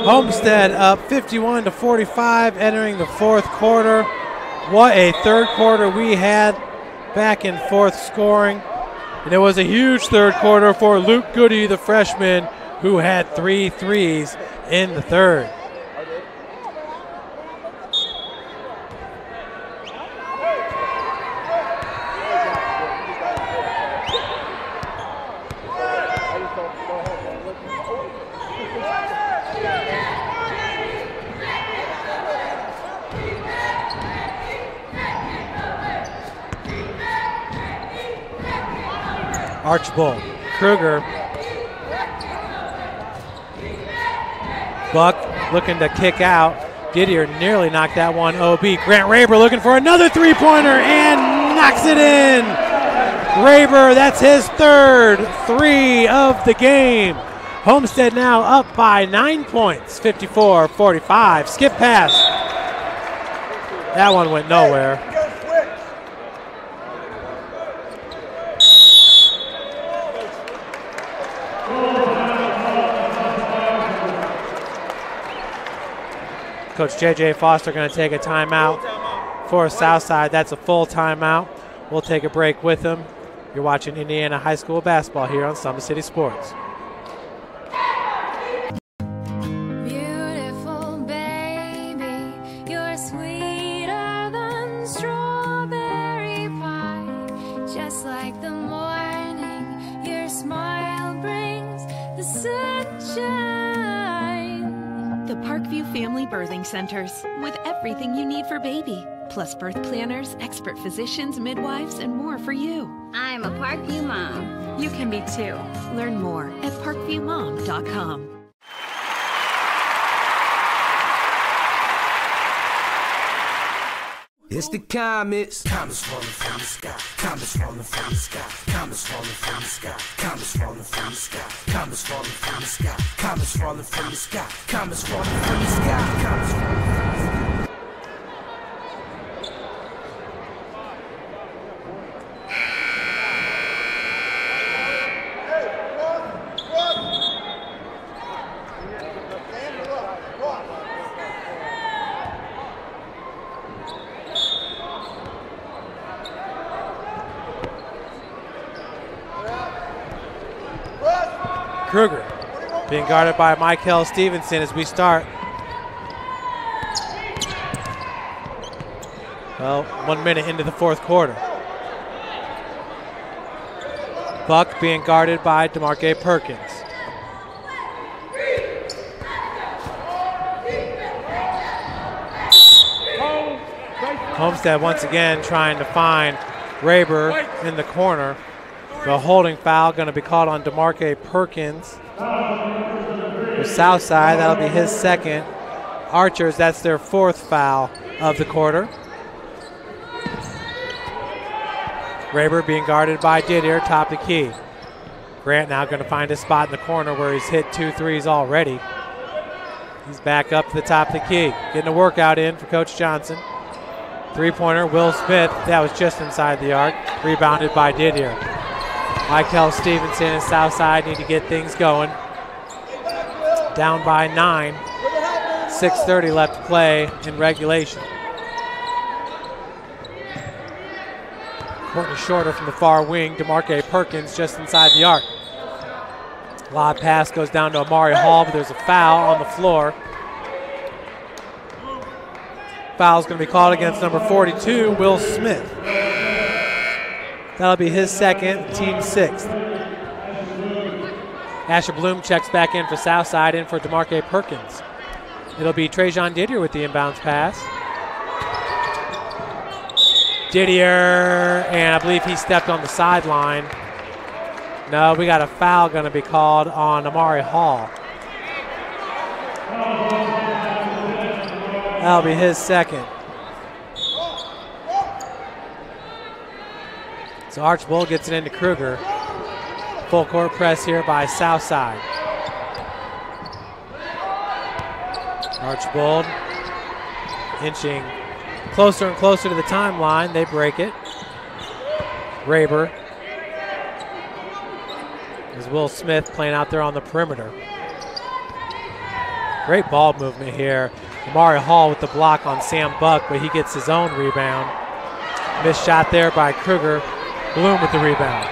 Homestead up 51-45 entering the fourth quarter. What a third quarter we had, back and forth scoring. And it was a huge third quarter for Luke Goody, the freshman, who had 3 threes in the third. Archibald, Kruger, Buck looking to kick out. Didier nearly knocked that one OB. Grant Raber looking for another three-pointer and knocks it in. Raber, that's his third 3 of the game. Homestead now up by 9 points, 54-45. Skip pass. That one went nowhere. Coach J.J. Foster going to take a timeout for Southside. That's a full timeout. We'll take a break with them. You're watching Indiana High School basketball here on Summit City Sports. Beautiful baby, you're sweeter than strawberry pie. Just like the morning, your smile brings the sunshine. The Parkview Family Birthing Centers, with everything you need for baby, plus birth planners, expert physicians, midwives, and more for you. I'm a Parkview mom. You can be too. Learn more at parkviewmom.com. It's the comets. Comets falling from the sky. Comets falling from the sky. Comets falling from the sky. Comets falling from the sky. Comets falling from the sky. Comets falling from the sky. Comets falling from the sky. Comets falling from the sky. Kruger being guarded by Michael Stevenson as we start. Well, 1 minute into the fourth quarter. Buck being guarded by DeMarque Perkins. Homestead once again trying to find Raber in the corner. The holding foul going to be called on DeMarque Perkins. For Southside, that'll be his second. Archers, that's their fourth foul of the quarter. Raber being guarded by Didier, top of the key. Grant now going to find a spot in the corner where he's hit 2 threes already. He's back up to the top of the key. Getting a workout in for Coach Johnson. Three-pointer, Will Smith, that was just inside the arc. Rebounded by Didier. Michael Stevenson and Southside need to get things going. Down by 9. 6:30 left to play in regulation. Courtney Shorter from the far wing. DeMarque Perkins just inside the arc. Lob pass goes down to Amari Hall, but there's a foul on the floor. Foul's going to be called against number 42, Will Smith. That'll be his second, team sixth. Asher Bloom checks back in for Southside, in for DeMarque Perkins. It'll be Trajan Didier with the inbounds pass. Didier, and I believe he stepped on the sideline. No, we got a foul going to be called on Amari Hall. That'll be his second. So Archibald gets it into Kruger. Full court press here by Southside. Archibald inching closer and closer to the timeline. They break it. Raber. There's Will Smith playing out there on the perimeter. Great ball movement here. Amari Hall with the block on Sam Buck, but he gets his own rebound. Missed shot there by Kruger. Bloom with the rebound.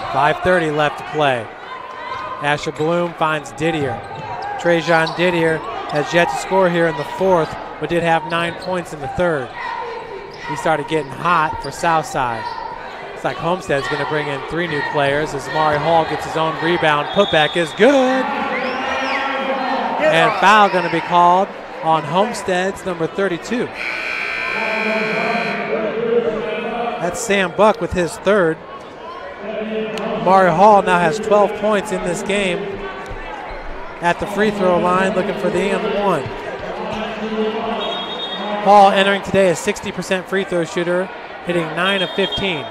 5:30 left to play. Asher Bloom finds Didier. Trajan Didier has yet to score here in the fourth, but did have 9 points in the third. He started getting hot for Southside. Looks like Homestead's going to bring in 3 new players as Amari Hall gets his own rebound. Putback is good. And foul going to be called on Homestead's number 32. That's Sam Buck with his third. Amari Hall now has 12 points in this game. At the free throw line, looking for the and one. Hall entering today a 60% free throw shooter, hitting 9 of 15.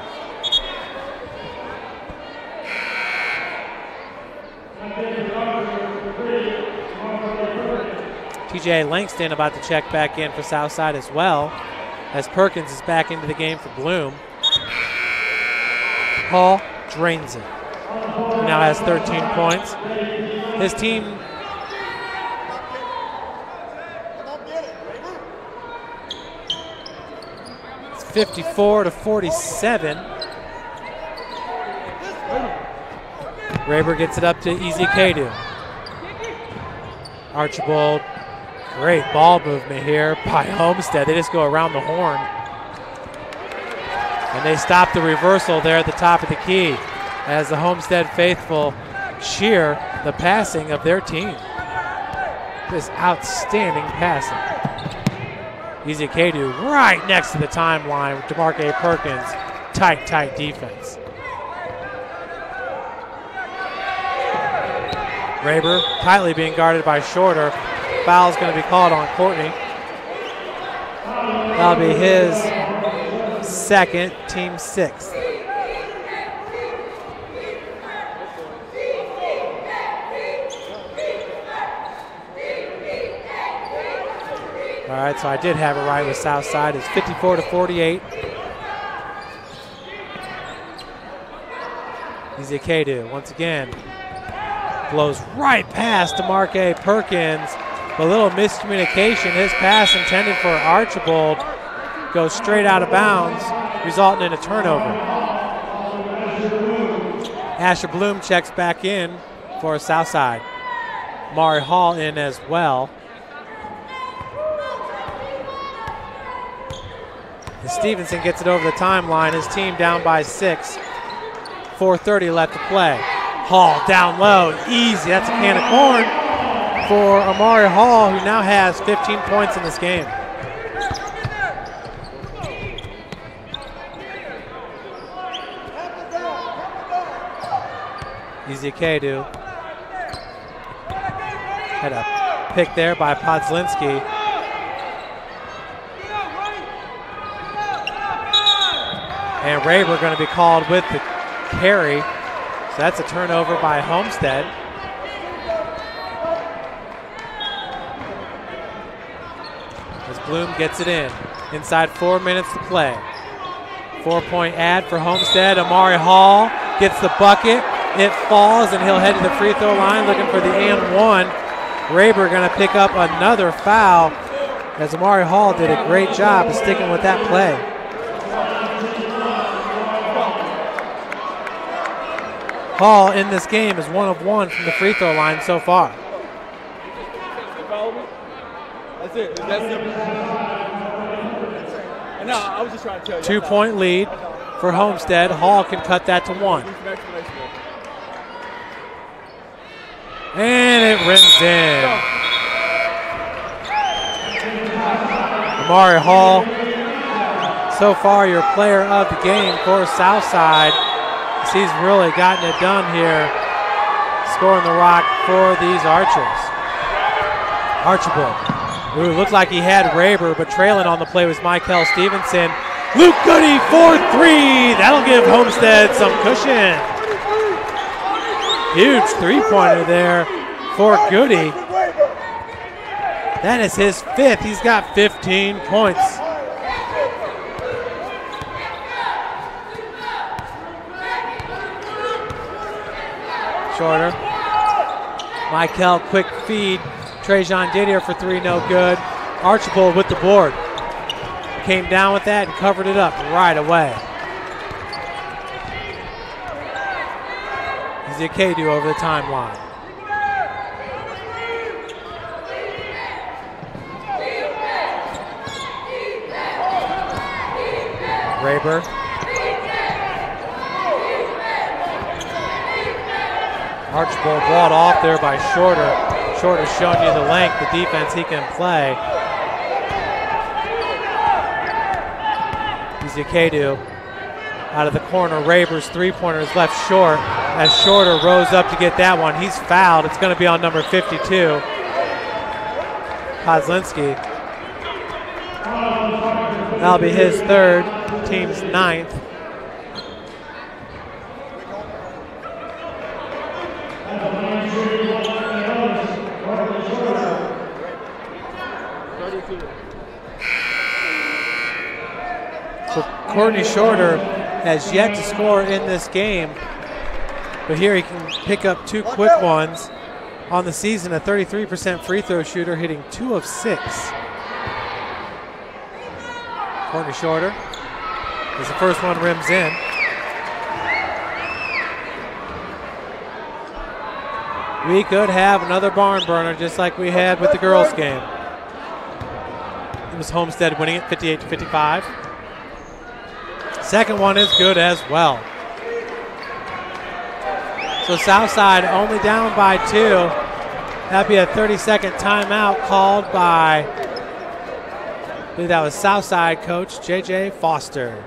TJ Langston about to check back in for Southside as well, as Perkins is back into the game for Bloom. Hall drains it. He now has 13 points. His team is 54-47. Raber gets it up to Easy Kadu. Archibald, great ball movement here by Homestead. They just go around the horn. And they stop the reversal there at the top of the key as the Homestead faithful cheer the passing of their team. This outstanding passing. Easy Kadu right next to the timeline with DeMarque Perkins. Tight defense. Raber tightly being guarded by Shorter. Foul's going to be called on Courtney. That'll be his second, team 6th. All right, so I did have it right with Southside. It's 54-48. Easy Kadu once again blows right past DeMarque Perkins. A little miscommunication. His pass intended for Archibald goes straight out of bounds, resulting in a turnover. Asher Bloom checks back in for Southside. Mari Hall in as well. And Stevenson gets it over the timeline. His team down by 6. 4:30 left to play. Hall down low, easy. That's a can of corn for Amari Hall, who now has 15 points in this game. Easy Kadu. Had a pick there by Podzlinski. And Raber going to be called with the carry. So that's a turnover by Homestead. As Bloom gets it in. Inside 4 minutes to play. 4-point ad for Homestead. Amari Hall gets the bucket. It falls, and he'll head to the free throw line looking for the and one. Raber going to pick up another foul, as Amari Hall did a great job of sticking with that play. Hall in this game is 1 of 1 from the free throw line so far. That's it. That's simple. No, I was just trying to tell you. 2-point lead for Homestead. Hall can cut that to 1. And it rims in. Amari Hall, so far your player of the game for Southside. He's really gotten it done here, scoring the rock for these Archers. Archibald, who looked like he had Raber, but trailing on the play was Michael Stevenson. Luke Goody for 3. That'll give Homestead some cushion. Huge three-pointer there for Goody. That is his 5th. He's got 15 points. Shorter. Michael, quick feed. Trajan Didier for 3, no good. Archibald with the board. Came down with that and covered it up right away. Easy Kadu over the timeline. Raber. Archibald brought off there by Shorter. Shorter showing you the length, the defense he can play. Ezekiel out of the corner. Raber's three-pointer is left short as Shorter rose up to get that one. He's fouled. It's going to be on number 52. Kozlinski. That'll be his 3rd, team's 9th. So Courtney Shorter has yet to score in this game, but here he can pick up 2 quick ones on the season. A 33% free throw shooter, hitting 2 of 6. Courtney Shorter as the first one rims in. We could have another barn burner just like we had with the girls' game. It was Homestead winning it 58-55. Second one is good as well. So Southside only down by 2. That'd be a 30-second timeout called by, I believe that was Southside coach J.J. Foster.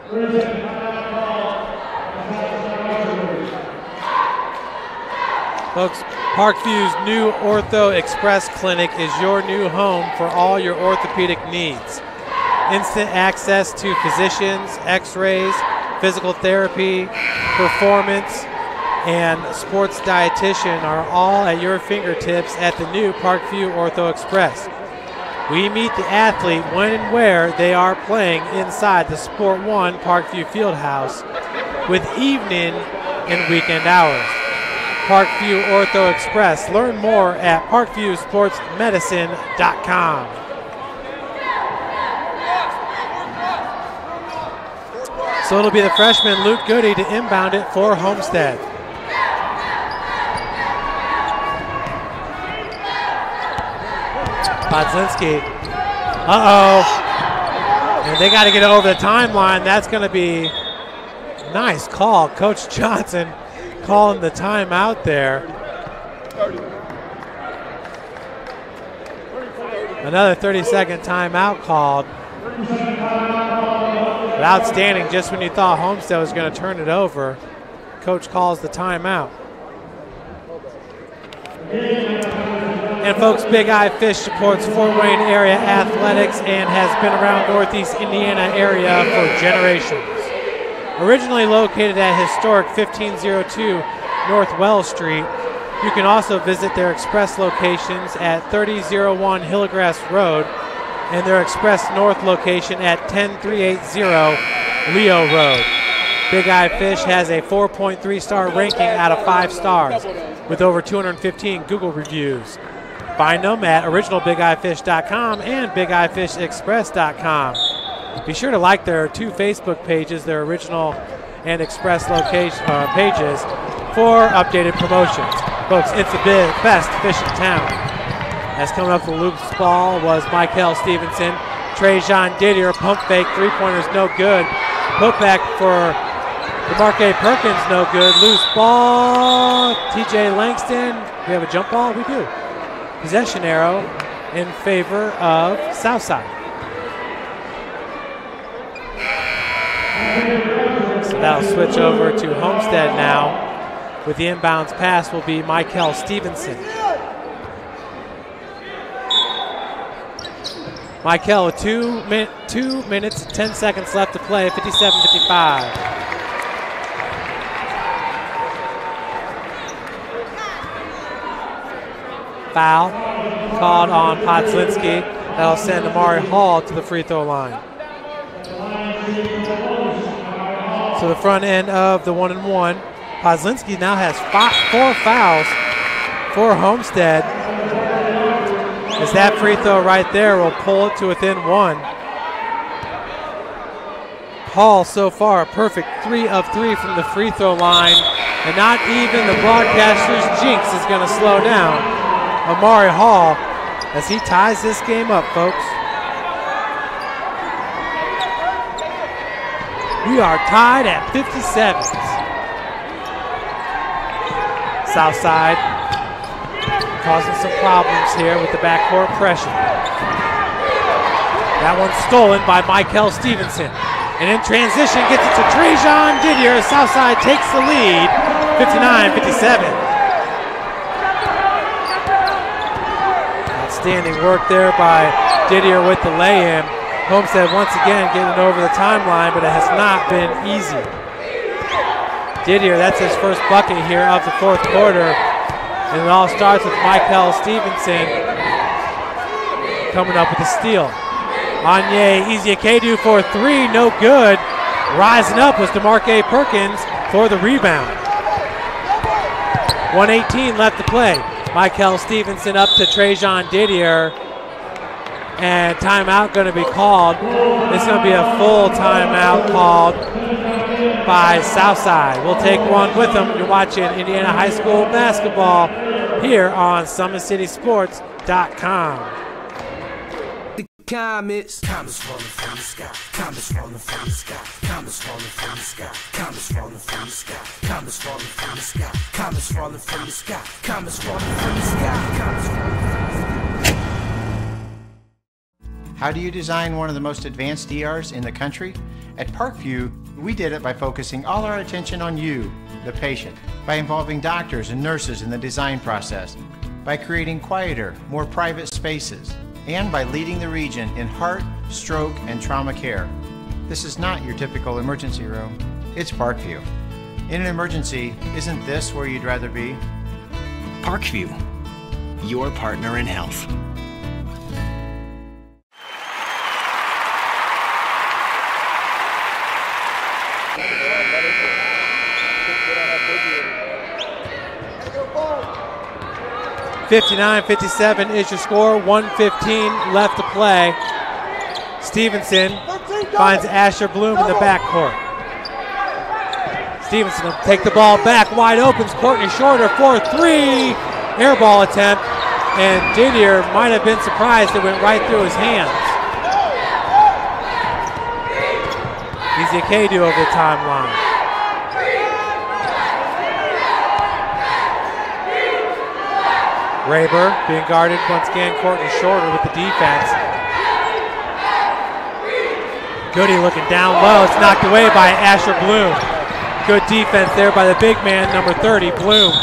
Folks, Parkview's new Ortho Express Clinic is your new home for all your orthopedic needs. Instant access to physicians, x-rays, physical therapy, performance, and sports dietitian are all at your fingertips at the new Parkview Ortho Express. We meet the athlete when and where they are playing inside the Sport One Parkview Fieldhouse with evening and weekend hours. Parkview Ortho Express. Learn more at parkviewsportsmedicine.com. So it'll be the freshman Luke Goody to inbound it for Homestead. Podzinski. And they got to get it over the timeline. That's going to be a nice call. Coach Johnson calling the timeout there. Another 30-second timeout called. But outstanding, just when you thought Homestead was going to turn it over, coach calls the timeout. And folks, Big Eye Fish supports Fort Wayne area athletics and has been around Northeast Indiana area for generations. Originally located at historic 1502 North Wells Street, you can also visit their express locations at 3001 Hillgrass Road and their express north location at 10380 Leo Road. Big Eye Fish has a 4.3-star ranking out of 5 stars with over 215 Google reviews. Find them at originalbigeyefish.com and bigeyeFishExpress.com. Be sure to like their 2 Facebook pages, their original and express location pages, for updated promotions. Folks, it's the best fish in town. As coming up the loose ball was Michael Stevenson. Trajan Didier, pump fake, three-pointers no good. Putback for DeMarque Perkins, no good. Loose ball, TJ Langston. We have a jump ball? We do. Possession arrow in favor of Southside. So that'll switch over to Homestead now. With the inbounds pass will be Michael Stevenson. Michael with 2 minutes, 10 seconds left to play, 57-55. Foul called on Podslinski. That'll send Amari Hall to the free throw line. So the front end of the 1-and-1. Podslinski now has 4 fouls for Homestead. As that free throw right there will pull it to within 1. Hall so far a perfect 3 of 3 from the free throw line, and not even the broadcaster's jinx is going to slow down Amari Hall as he ties this game up, folks. We are tied at 57. Southside causing some problems here with the backcourt pressure. That one's stolen by Michael Stevenson. And in transition gets it to Trajan Didier. Southside takes the lead, 59-57. Outstanding work there by Didier with the lay-in. Homestead once again getting over the timeline, but it has not been easy. Didier, that's his first bucket here of the fourth quarter. And it all starts with Michael Stevenson coming up with a steal. Anye Ezeakedu for 3, no good. Rising up was DeMarque Perkins for the rebound. 1:18 left to play. Michael Stevenson up to Trajan Didier. And timeout going to be called. It's going to be a full timeout called by Southside. We'll take one with them. You're watching Indiana High School basketball here on SummitCitySports.com. Comets falling from the sky. Comets falling from the sky. Comets falling from the sky. Comets falling from the sky. Comets falling from the sky. Comets falling from the sky. Comets falling from the sky. Comets falling from the sky. How do you design one of the most advanced ERs in the country? At Parkview, we did it by focusing all our attention on you, the patient, by involving doctors and nurses in the design process, by creating quieter, more private spaces, and by leading the region in heart, stroke, and trauma care. This is not your typical emergency room. It's Parkview. In an emergency, isn't this where you'd rather be? Parkview, your partner in health. (59-57) is your score. 1:15 left to play. Stevenson finds Asher Bloom in the backcourt. Stevenson will take the ball back, wide open. Courtney Shorter for 3. Air ball attempt, and Didier might have been surprised it went right through his hands. Ezeakedu over the timeline. Raber being guarded once again. Courtney Shorter with the defense. Goody looking down low. It's knocked away by Asher Bloom. Good defense there by the big man, number 30, Bloom.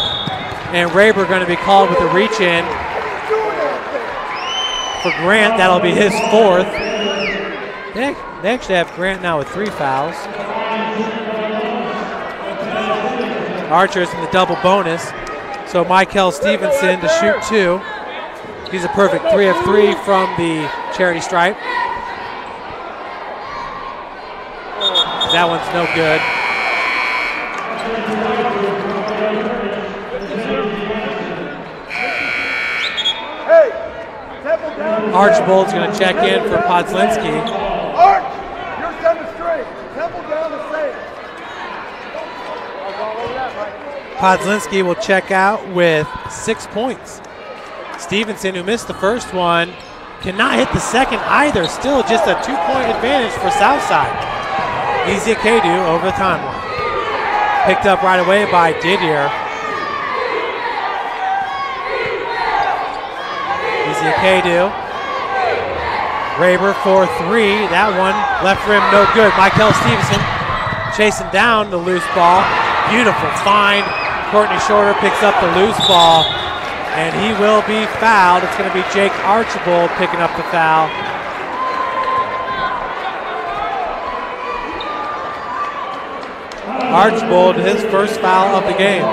And Raber going to be called with a reach in for Grant. That'll be his 4th. They actually have Grant now with 3 fouls. Archer's in the double bonus. So Michael Stevenson to shoot 2. He's a perfect 3 of 3 from the charity stripe. That one's no good. Archibald's going to check in for Podslinski. Arch, you're 7th straight. Temple down the same. Podslinski will check out with 6 points. Stevenson, who missed the first one, cannot hit the second either. Still just a 2-point advantage for Southside. Ezeakedu over the timeline. Picked up right away by Didier. Ezeakedu. Raber for 3. That one left rim no good. Michael Stevenson chasing down the loose ball. Beautiful find. Courtney Shorter picks up the loose ball, and he will be fouled. It's going to be Jake Archibald picking up the foul. Archbold, his first foul of the game.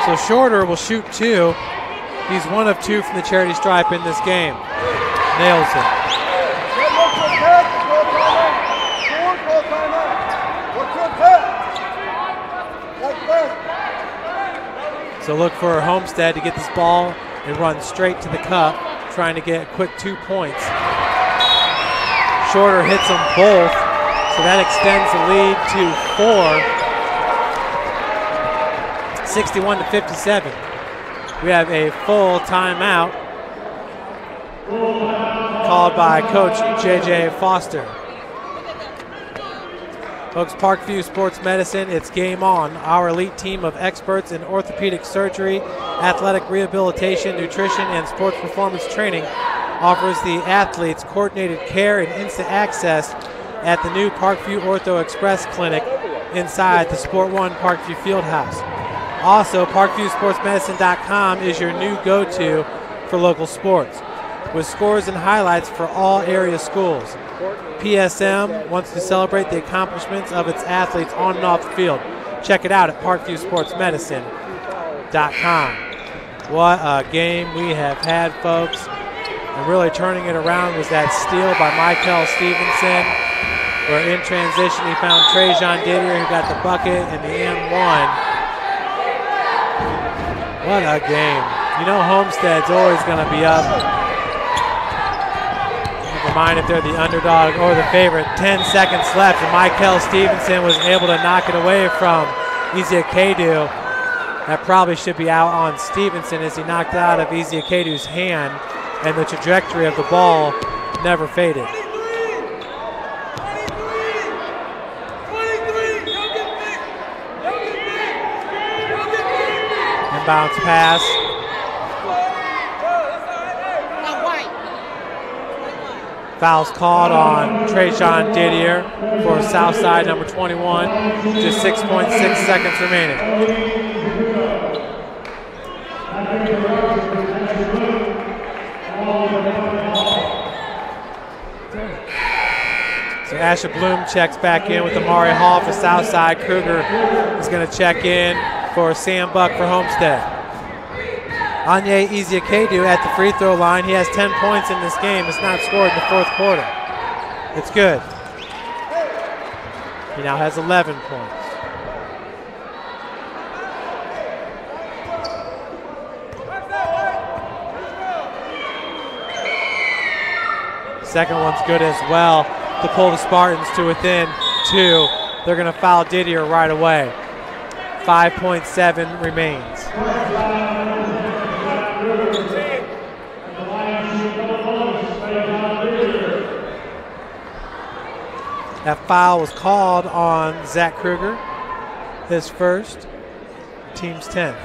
So Shorter will shoot 2. He's 1 of 2 from the charity stripe in this game. Nails it. So look for Homestead to get this ball and run straight to the cup, trying to get a quick 2 points. Shorter hits them both, so that extends the lead to 4, 61 to 57. We have a full timeout called by Coach J.J. Foster. Folks, Parkview Sports Medicine, it's game on. Our elite team of experts in orthopedic surgery, athletic rehabilitation, nutrition, and sports performance training offers the athletes coordinated care and instant access at the new Parkview Ortho Express Clinic inside the Sport One Parkview Fieldhouse. Also, ParkviewSportsMedicine.com is your new go-to for local sports, with scores and highlights for all area schools. PSM wants to celebrate the accomplishments of its athletes on and off the field. Check it out at ParkviewSportsMedicine.com. What a game we have had, folks. And really turning it around was that steal by Michael Stevenson, where in transition he found Trajan Didier, who got the bucket and the M1. What a game. You know Homestead's always going to be up. Never mind if they're the underdog or the favorite. 10 seconds left, and Michael Stevenson was able to knock it away from Ezeakedu. That probably should be out on Stevenson as he knocked it out of Ezeakedu's hand, and the trajectory of the ball never faded. Bounce pass. Foul's called on Trajan Didier for Southside number 21. Just 6.6 seconds remaining. So Asher Bloom checks back in with Amari Hall for Southside. Kruger is going to check in for Sam Buck for Homestead. Anye Ezeakedu at the free throw line. He has 10 points in this game. It's not scored in the fourth quarter. It's good. He now has 11 points. Second one's good as well to pull the Spartans to within 2. They're going to foul Didier right away. 5.7 remains. That foul was called on Zach Kruger, his first, team's 10th.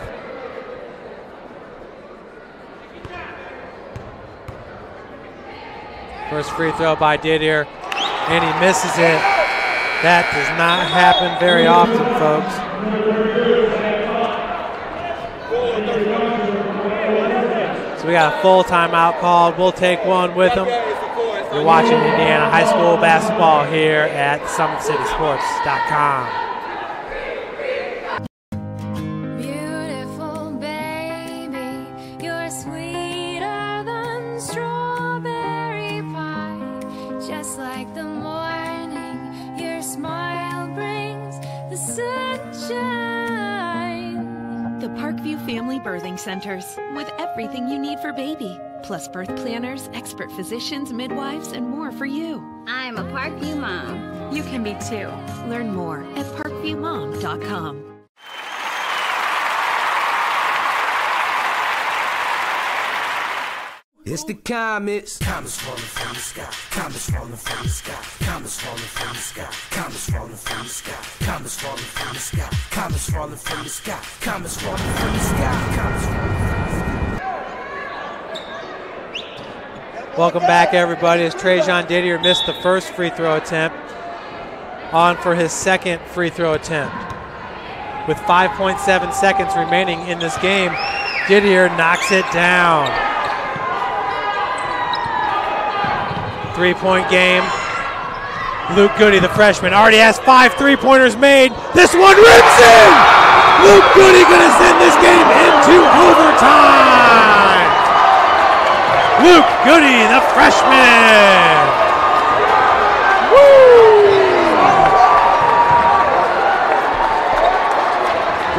First free throw by Didier, and he misses it. That does not happen very often, folks. So we got a full timeout called. We'll take one with them. You're watching Indiana High School basketball here at SummitCitySports.com. Beautiful baby, you're sweeter than strawberry pie. Just like the morning, your smile brings the sunshine. The Parkview Family Birthing Centers, with everything you need for baby, plus birth planners, expert physicians, midwives, and more for you. I'm a Parkview mom. You can be too. Learn more at parkviewmom.com. It's the comets. Comets falling from the sky. Comets falling from the sky. Comets falling from the sky. Comets falling from the sky. Comets falling from the sky. Comets falling from the sky. Comets falling from the sky. Comets falling from the sky. Welcome back, everybody, as Trajan Didier missed the first free throw attempt, on for his second free throw attempt. With 5.7 seconds remaining in this game, Didier knocks it down. 3-point game. Luke Goody, the freshman, already has 5 3-pointers made. This one rips in! Luke Goody gonna send this game into overtime! Luke Goody, the freshman! Woo!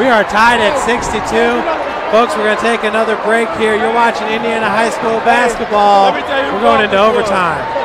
We are tied at 62. Folks, we're going to take another break here. You're watching Indiana High School basketball. We're going into overtime.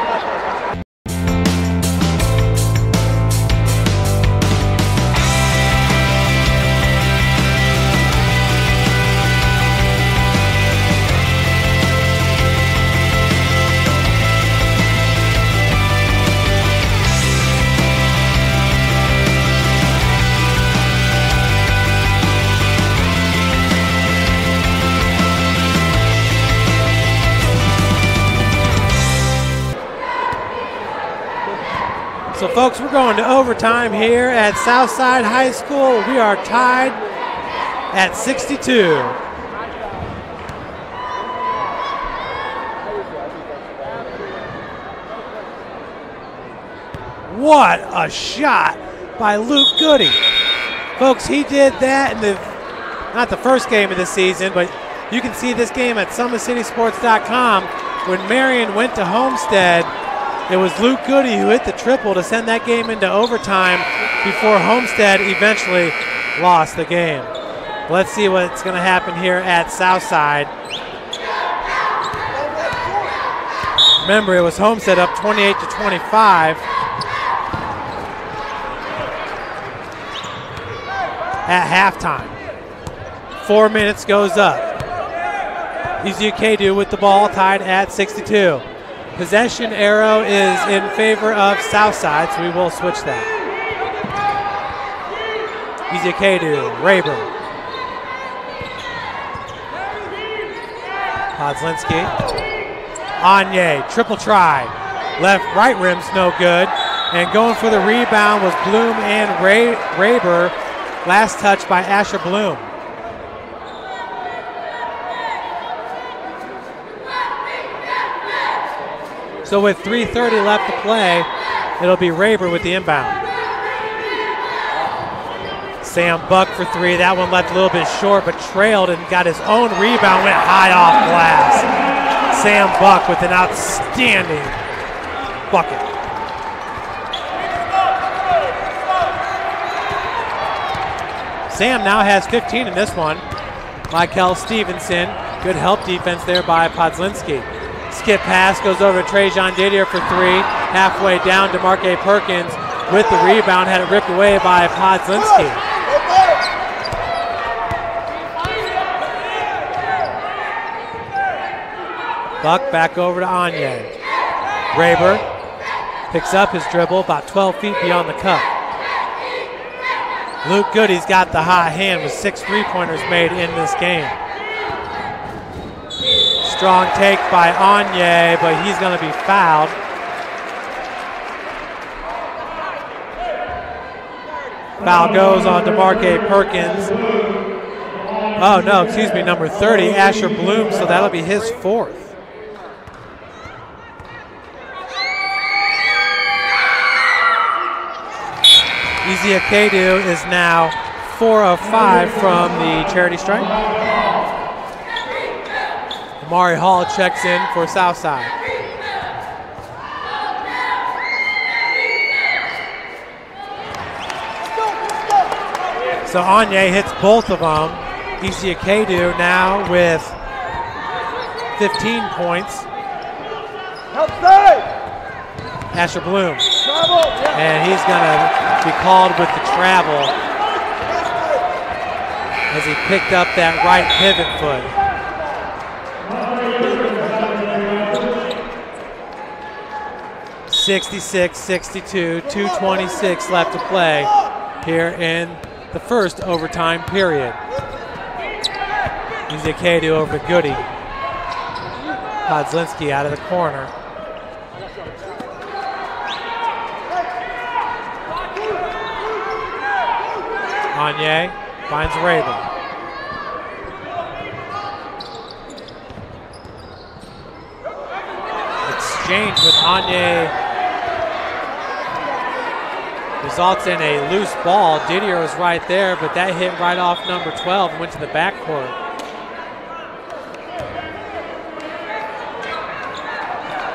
So folks, we're going to overtime here at Southside High School. We are tied at 62. What a shot by Luke Goody. Folks, he did that in not the first game of the season, but you can see this game at SummitCitySports.com. When Marion went to Homestead, it was Luke Goody who hit the triple to send that game into overtime before Homestead eventually lost the game. Let's see what's going to happen here at Southside. Remember, it was Homestead up 28-25. At halftime. 4 minutes goes up. IHSAA with the ball, tied at 62. Possession arrow is in favor of Southside, so we will switch that. IHSAA, Rayburn. Podzinski. Anye, triple try. Left, right rim's no good. And going for the rebound was Bloom and Rayburn. Last touch by Asher Bloom. So with 3:30 left to play, it'll be Rayburn with the inbound. Sam Buck for 3. That one left a little bit short, but trailed and got his own rebound, went high off glass. Sam Buck with an outstanding bucket. Sam now has 15 in this one. Michael Stevenson, good help defense there by Podzinski. Skip pass goes over to Trajan Didier for 3. Halfway down, DeMarque Perkins with the rebound, had it ripped away by Podzinski. Buck back over to Anye. Rayburn picks up his dribble about 12 feet beyond the cup. Luke Goody's got the hot hand with 6 3-pointers made in this game. Strong take by Anye, but he's going to be fouled. Foul goes on DeMarque Perkins. Oh no, excuse me, number 30, Asher Bloom, so that'll be his 4th. IHSAA is now 4 of 5 from the charity stripe. Amari Hall checks in for Southside. So Anye hits both of them. IHSAA now with 15 points. Asher Bloom. And he's going to be called with the travel as he picked up that right pivot foot. (66-62), 2:26 left to play here in the first overtime period. IHSAA over to Goody. Podzinski out of the corner. Anye finds Rayburn. exchange with Anye results in a loose ball. Didier was right there, but that hit right off number 12 and went to the backcourt.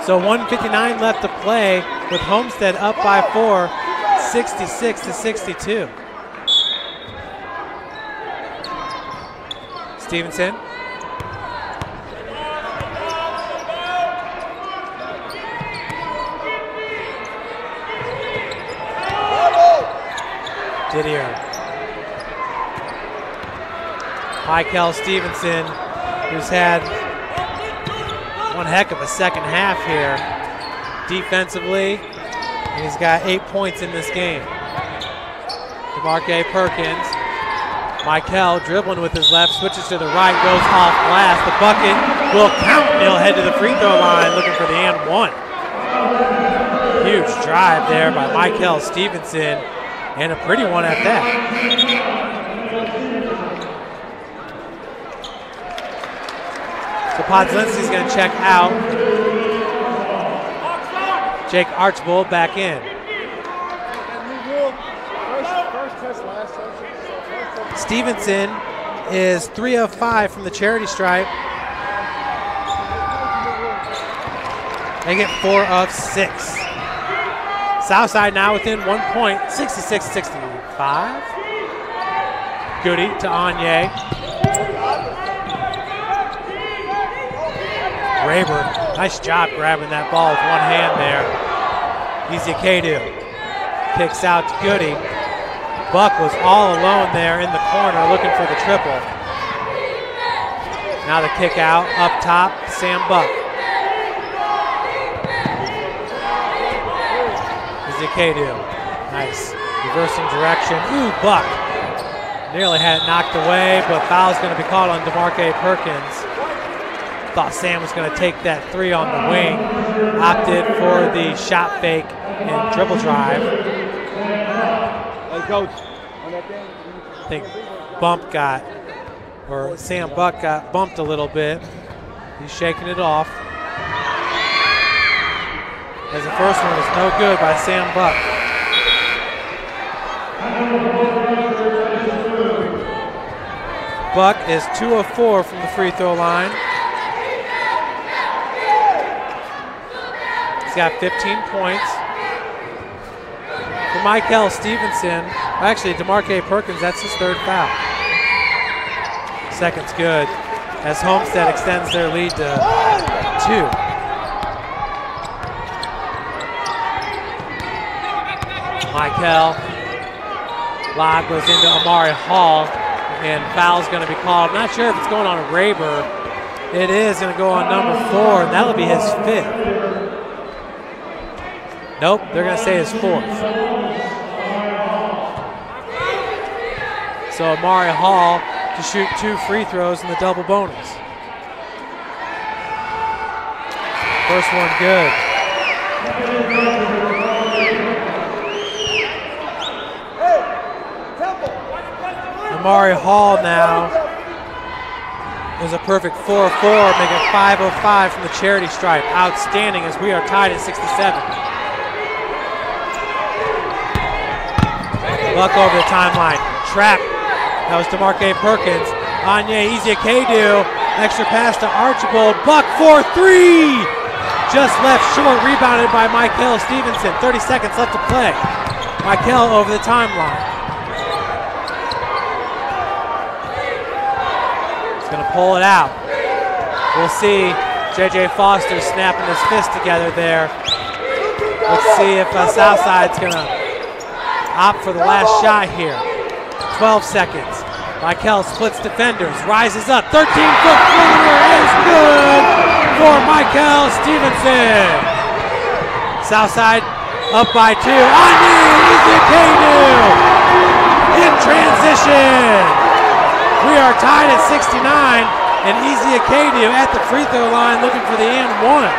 So 1:59 left to play with Homestead up by 4, 66-62. Stevenson. Didier. Michael Stevenson, who's had one heck of a second half here defensively. He's got 8 points in this game. DeMarque Perkins. Michael dribbling with his left, switches to the right, goes off glass. The bucket will count, and he'll head to the free throw line looking for the and one. Huge drive there by Michael Stevenson, and a pretty one at that. So Podzinski's going to check out. Jake Archbold back in. Stevenson is 3 of 5 from the charity stripe. They get 4 of 6. Southside now within 1 point, 66-65. Goody to Anye. Raber, nice job grabbing that ball with one hand there. Easy Kadu. Kicks out to Goody. Buck was all alone there in the corner looking for the triple. Now the kick out, up top, Sam Buck. Kadu. Nice. Reversing direction. Ooh, Buck. Nearly had it knocked away, but foul's going to be called on DeMarque Perkins. Thought Sam was going to take that 3 on the wing. Opted for the shot fake and dribble drive. Hey, Coach. I think Sam Buck got bumped a little bit. He's shaking it off. As the first one was no good by Sam Buck. Buck is 2 of 4 from the free throw line. He's got 15 points. For Michael Stevenson, actually DeMarque Perkins, that's his 3rd foul. Second's good as Homestead extends their lead to 2. Michael. Lob goes into Amari Hall, and foul's going to be called. I'm not sure if it's going on a Raber. It is going to go on number 4, and that'll be his 5th. Nope, they're going to say his 4th. So Amari Hall to shoot 2 free throws in the double bonus. First one good. Amari Hall now is a perfect 4 of 4, making 5 of 5 from the charity stripe. Outstanding as we are tied at 67. Buck over the timeline. Trap. That was DeMarque Perkins. Anye Ezekielu. Extra pass to Archibald. Buck for 3. Just left short. Rebounded by Michael Stevenson. 30 seconds left to play. Michael over the timeline. Going to pull it out. We'll see J.J. Foster snapping his fist together there. Let's see if Southside's going to opt for the last shot here. 12 seconds. Michael splits defenders, rises up. 13-foot floater is good for Michael Stevenson. Southside up by 2. Anye Ezekielu in transition. We are tied at 69, and Ezekielu at the free throw line looking for the and one.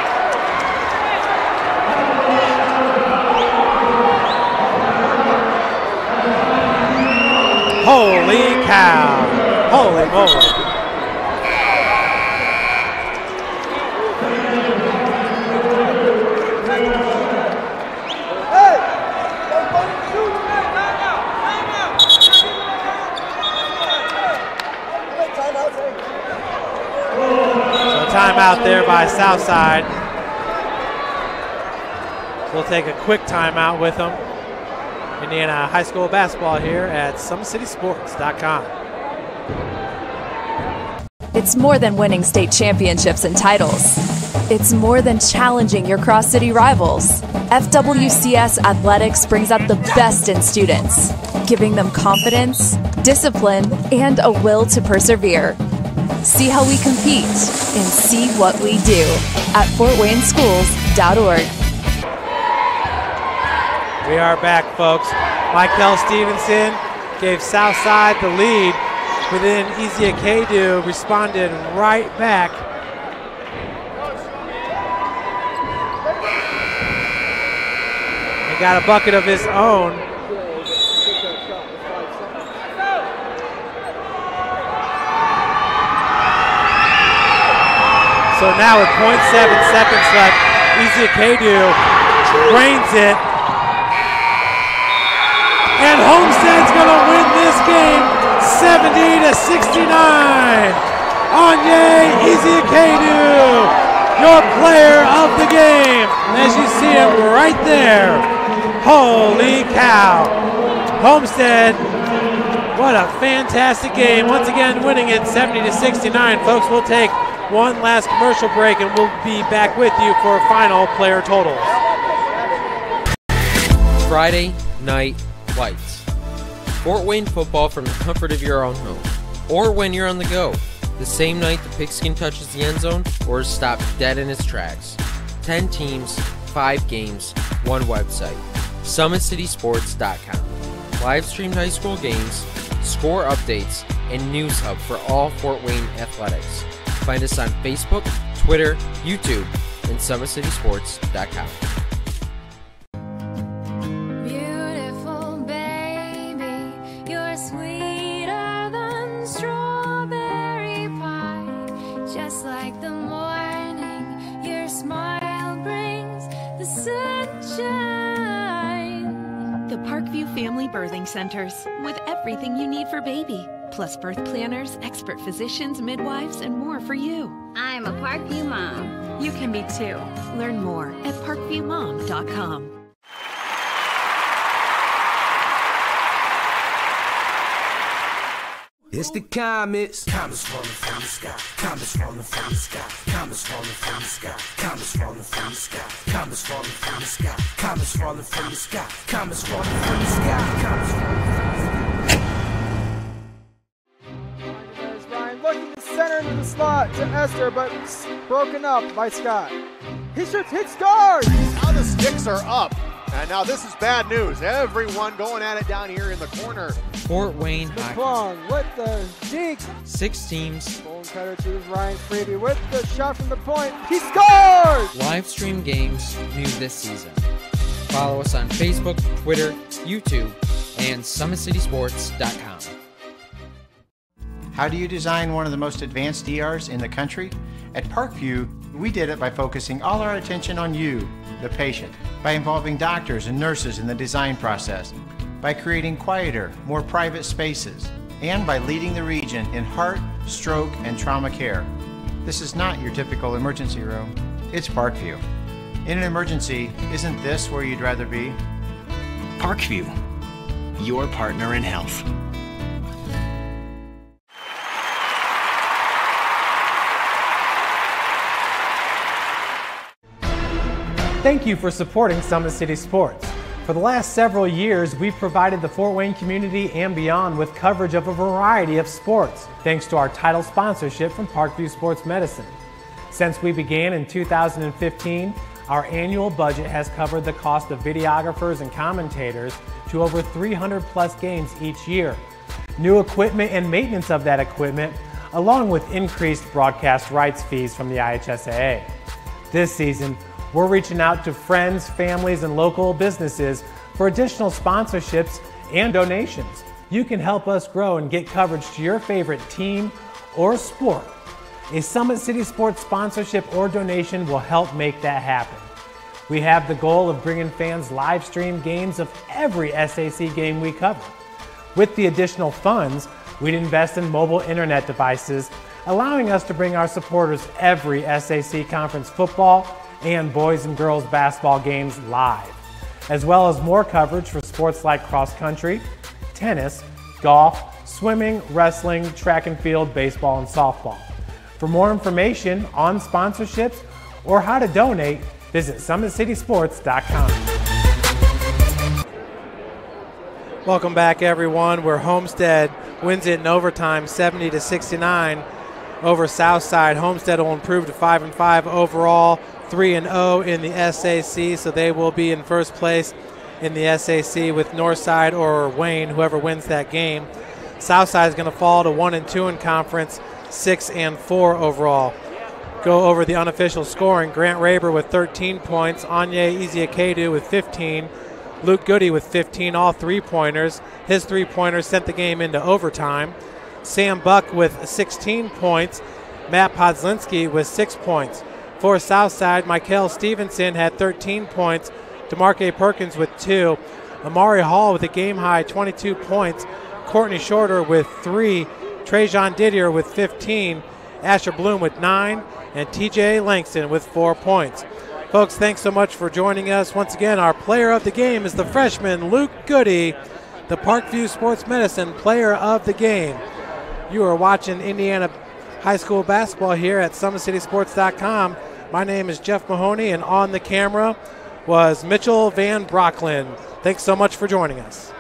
Holy cow. Holy moly. timeout there by Southside. We'll take a quick timeout with them. Indiana High School basketball here at SummitCitySports.com. It's more than winning state championships and titles. It's more than challenging your cross-city rivals. FWCS Athletics brings out the best in students, giving them confidence, discipline, and a will to persevere. See how we compete and see what we do at FortWayneSchools.org. We are back, folks. Michael Stevenson gave Southside the lead, but then Ezeakedu responded right back. He got a bucket of his own. So now with 0.7 seconds left, Ezeakedu drains it. And Homestead's gonna win this game 70-69. Anye Ezeakedu, your player of the game. As you see him right there. Holy cow. Homestead, what a fantastic game. Once again, winning it 70-69. Folks, we'll take one last commercial break and we'll be back with you for final player totals. Friday Night Lights. Fort Wayne football from the comfort of your own home. Or when you're on the go. The same night the pigskin touches the end zone or is stopped dead in its tracks. 10 teams, 5 games, 1 website. SummitCitySports.com. Live streamed high school games, score updates, and news hub for all Fort Wayne athletics. Find us on Facebook, Twitter, YouTube, and SummitCitySports.com. Beautiful baby, you're sweeter than strawberry pie. Just like the morning, your smile brings the sunshine. The Parkview Family Birthing Centers, with everything you need for baby, plus birth planners, expert physicians, midwives, and more for you. I'm a Parkview mom. You can be too. Learn more at parkviewmom.com. It's the comets. Comets falling from the sky. Comets falling from the sky. Comets falling from the sky. Comets falling from the sky. Comets falling from the sky. Comets falling from the sky. Comets falling from the sky. Comets falling from the sky. Ryan looking to center into the slot to Esther, but broken up by Scott. He shoots, hits guard. Now the sticks are up. And now this is bad news. Everyone going at it down here in the corner. Fort Wayne Hockey. LeBlanc with the deke. 6 teams. Bone cutter to Ryan Freebie with the shot from the point. He scored! Live stream games new this season. Follow us on Facebook, Twitter, YouTube, and SummitCitySports.com. How do you design one of the most advanced ERs in the country? At Parkview, we did it by focusing all our attention on you, the patient, by involving doctors and nurses in the design process, by creating quieter, more private spaces, and by leading the region in heart, stroke, and trauma care. This is not your typical emergency room. It's Parkview. In an emergency, isn't this where you'd rather be? Parkview, your partner in health. Thank you for supporting Summit City Sports. For the last several years, we've provided the Fort Wayne community and beyond with coverage of a variety of sports, thanks to our title sponsorship from Parkview Sports Medicine. Since we began in 2015, our annual budget has covered the cost of videographers and commentators to over 300 plus games each year. New equipment and maintenance of that equipment, along with increased broadcast rights fees from the IHSAA. This season, we're reaching out to friends, families, and local businesses for additional sponsorships and donations. You can help us grow and get coverage to your favorite team or sport. A Summit City Sports sponsorship or donation will help make that happen. We have the goal of bringing fans live stream games of every SAC game we cover. With the additional funds, we'd invest in mobile internet devices, allowing us to bring our supporters every SAC conference football and boys and girls basketball games live, as well as more coverage for sports like cross country, tennis, golf, swimming, wrestling, track and field, baseball, and softball. For more information on sponsorships or how to donate, visit SummitCitySports.com. Welcome back, everyone, where Homestead wins it in overtime 70-69 over Southside. Homestead will improve to 5-5 overall, 3-0 in the SAC, so they will be in first place in the SAC with Northside or Wayne, whoever wins that game. Southside is going to fall to 1-2 in conference, 6-4 overall. Go over the unofficial scoring. Grant Raber with 13 points, Anye Ezeakedu with 15, Luke Goody with 15, all three-pointers. His three-pointers sent the game into overtime. Sam Buck with 16 points, Matt Podzlinski with 6 points. For Southside, Michael Stevenson had 13 points, DeMarque Perkins with 2, Amari Hall with a game-high 22 points, Courtney Shorter with 3, Trajan Didier with 15, Asher Bloom with 9, and TJ Langston with 4 points. Folks, thanks so much for joining us. Once again, our player of the game is the freshman Luke Goody, the Parkview Sports Medicine player of the game. You are watching Indiana High School basketball here at SummitCitySports.com. My name is Jeff Mahoney, and on the camera was Mitchell Van Brocklin. Thanks so much for joining us.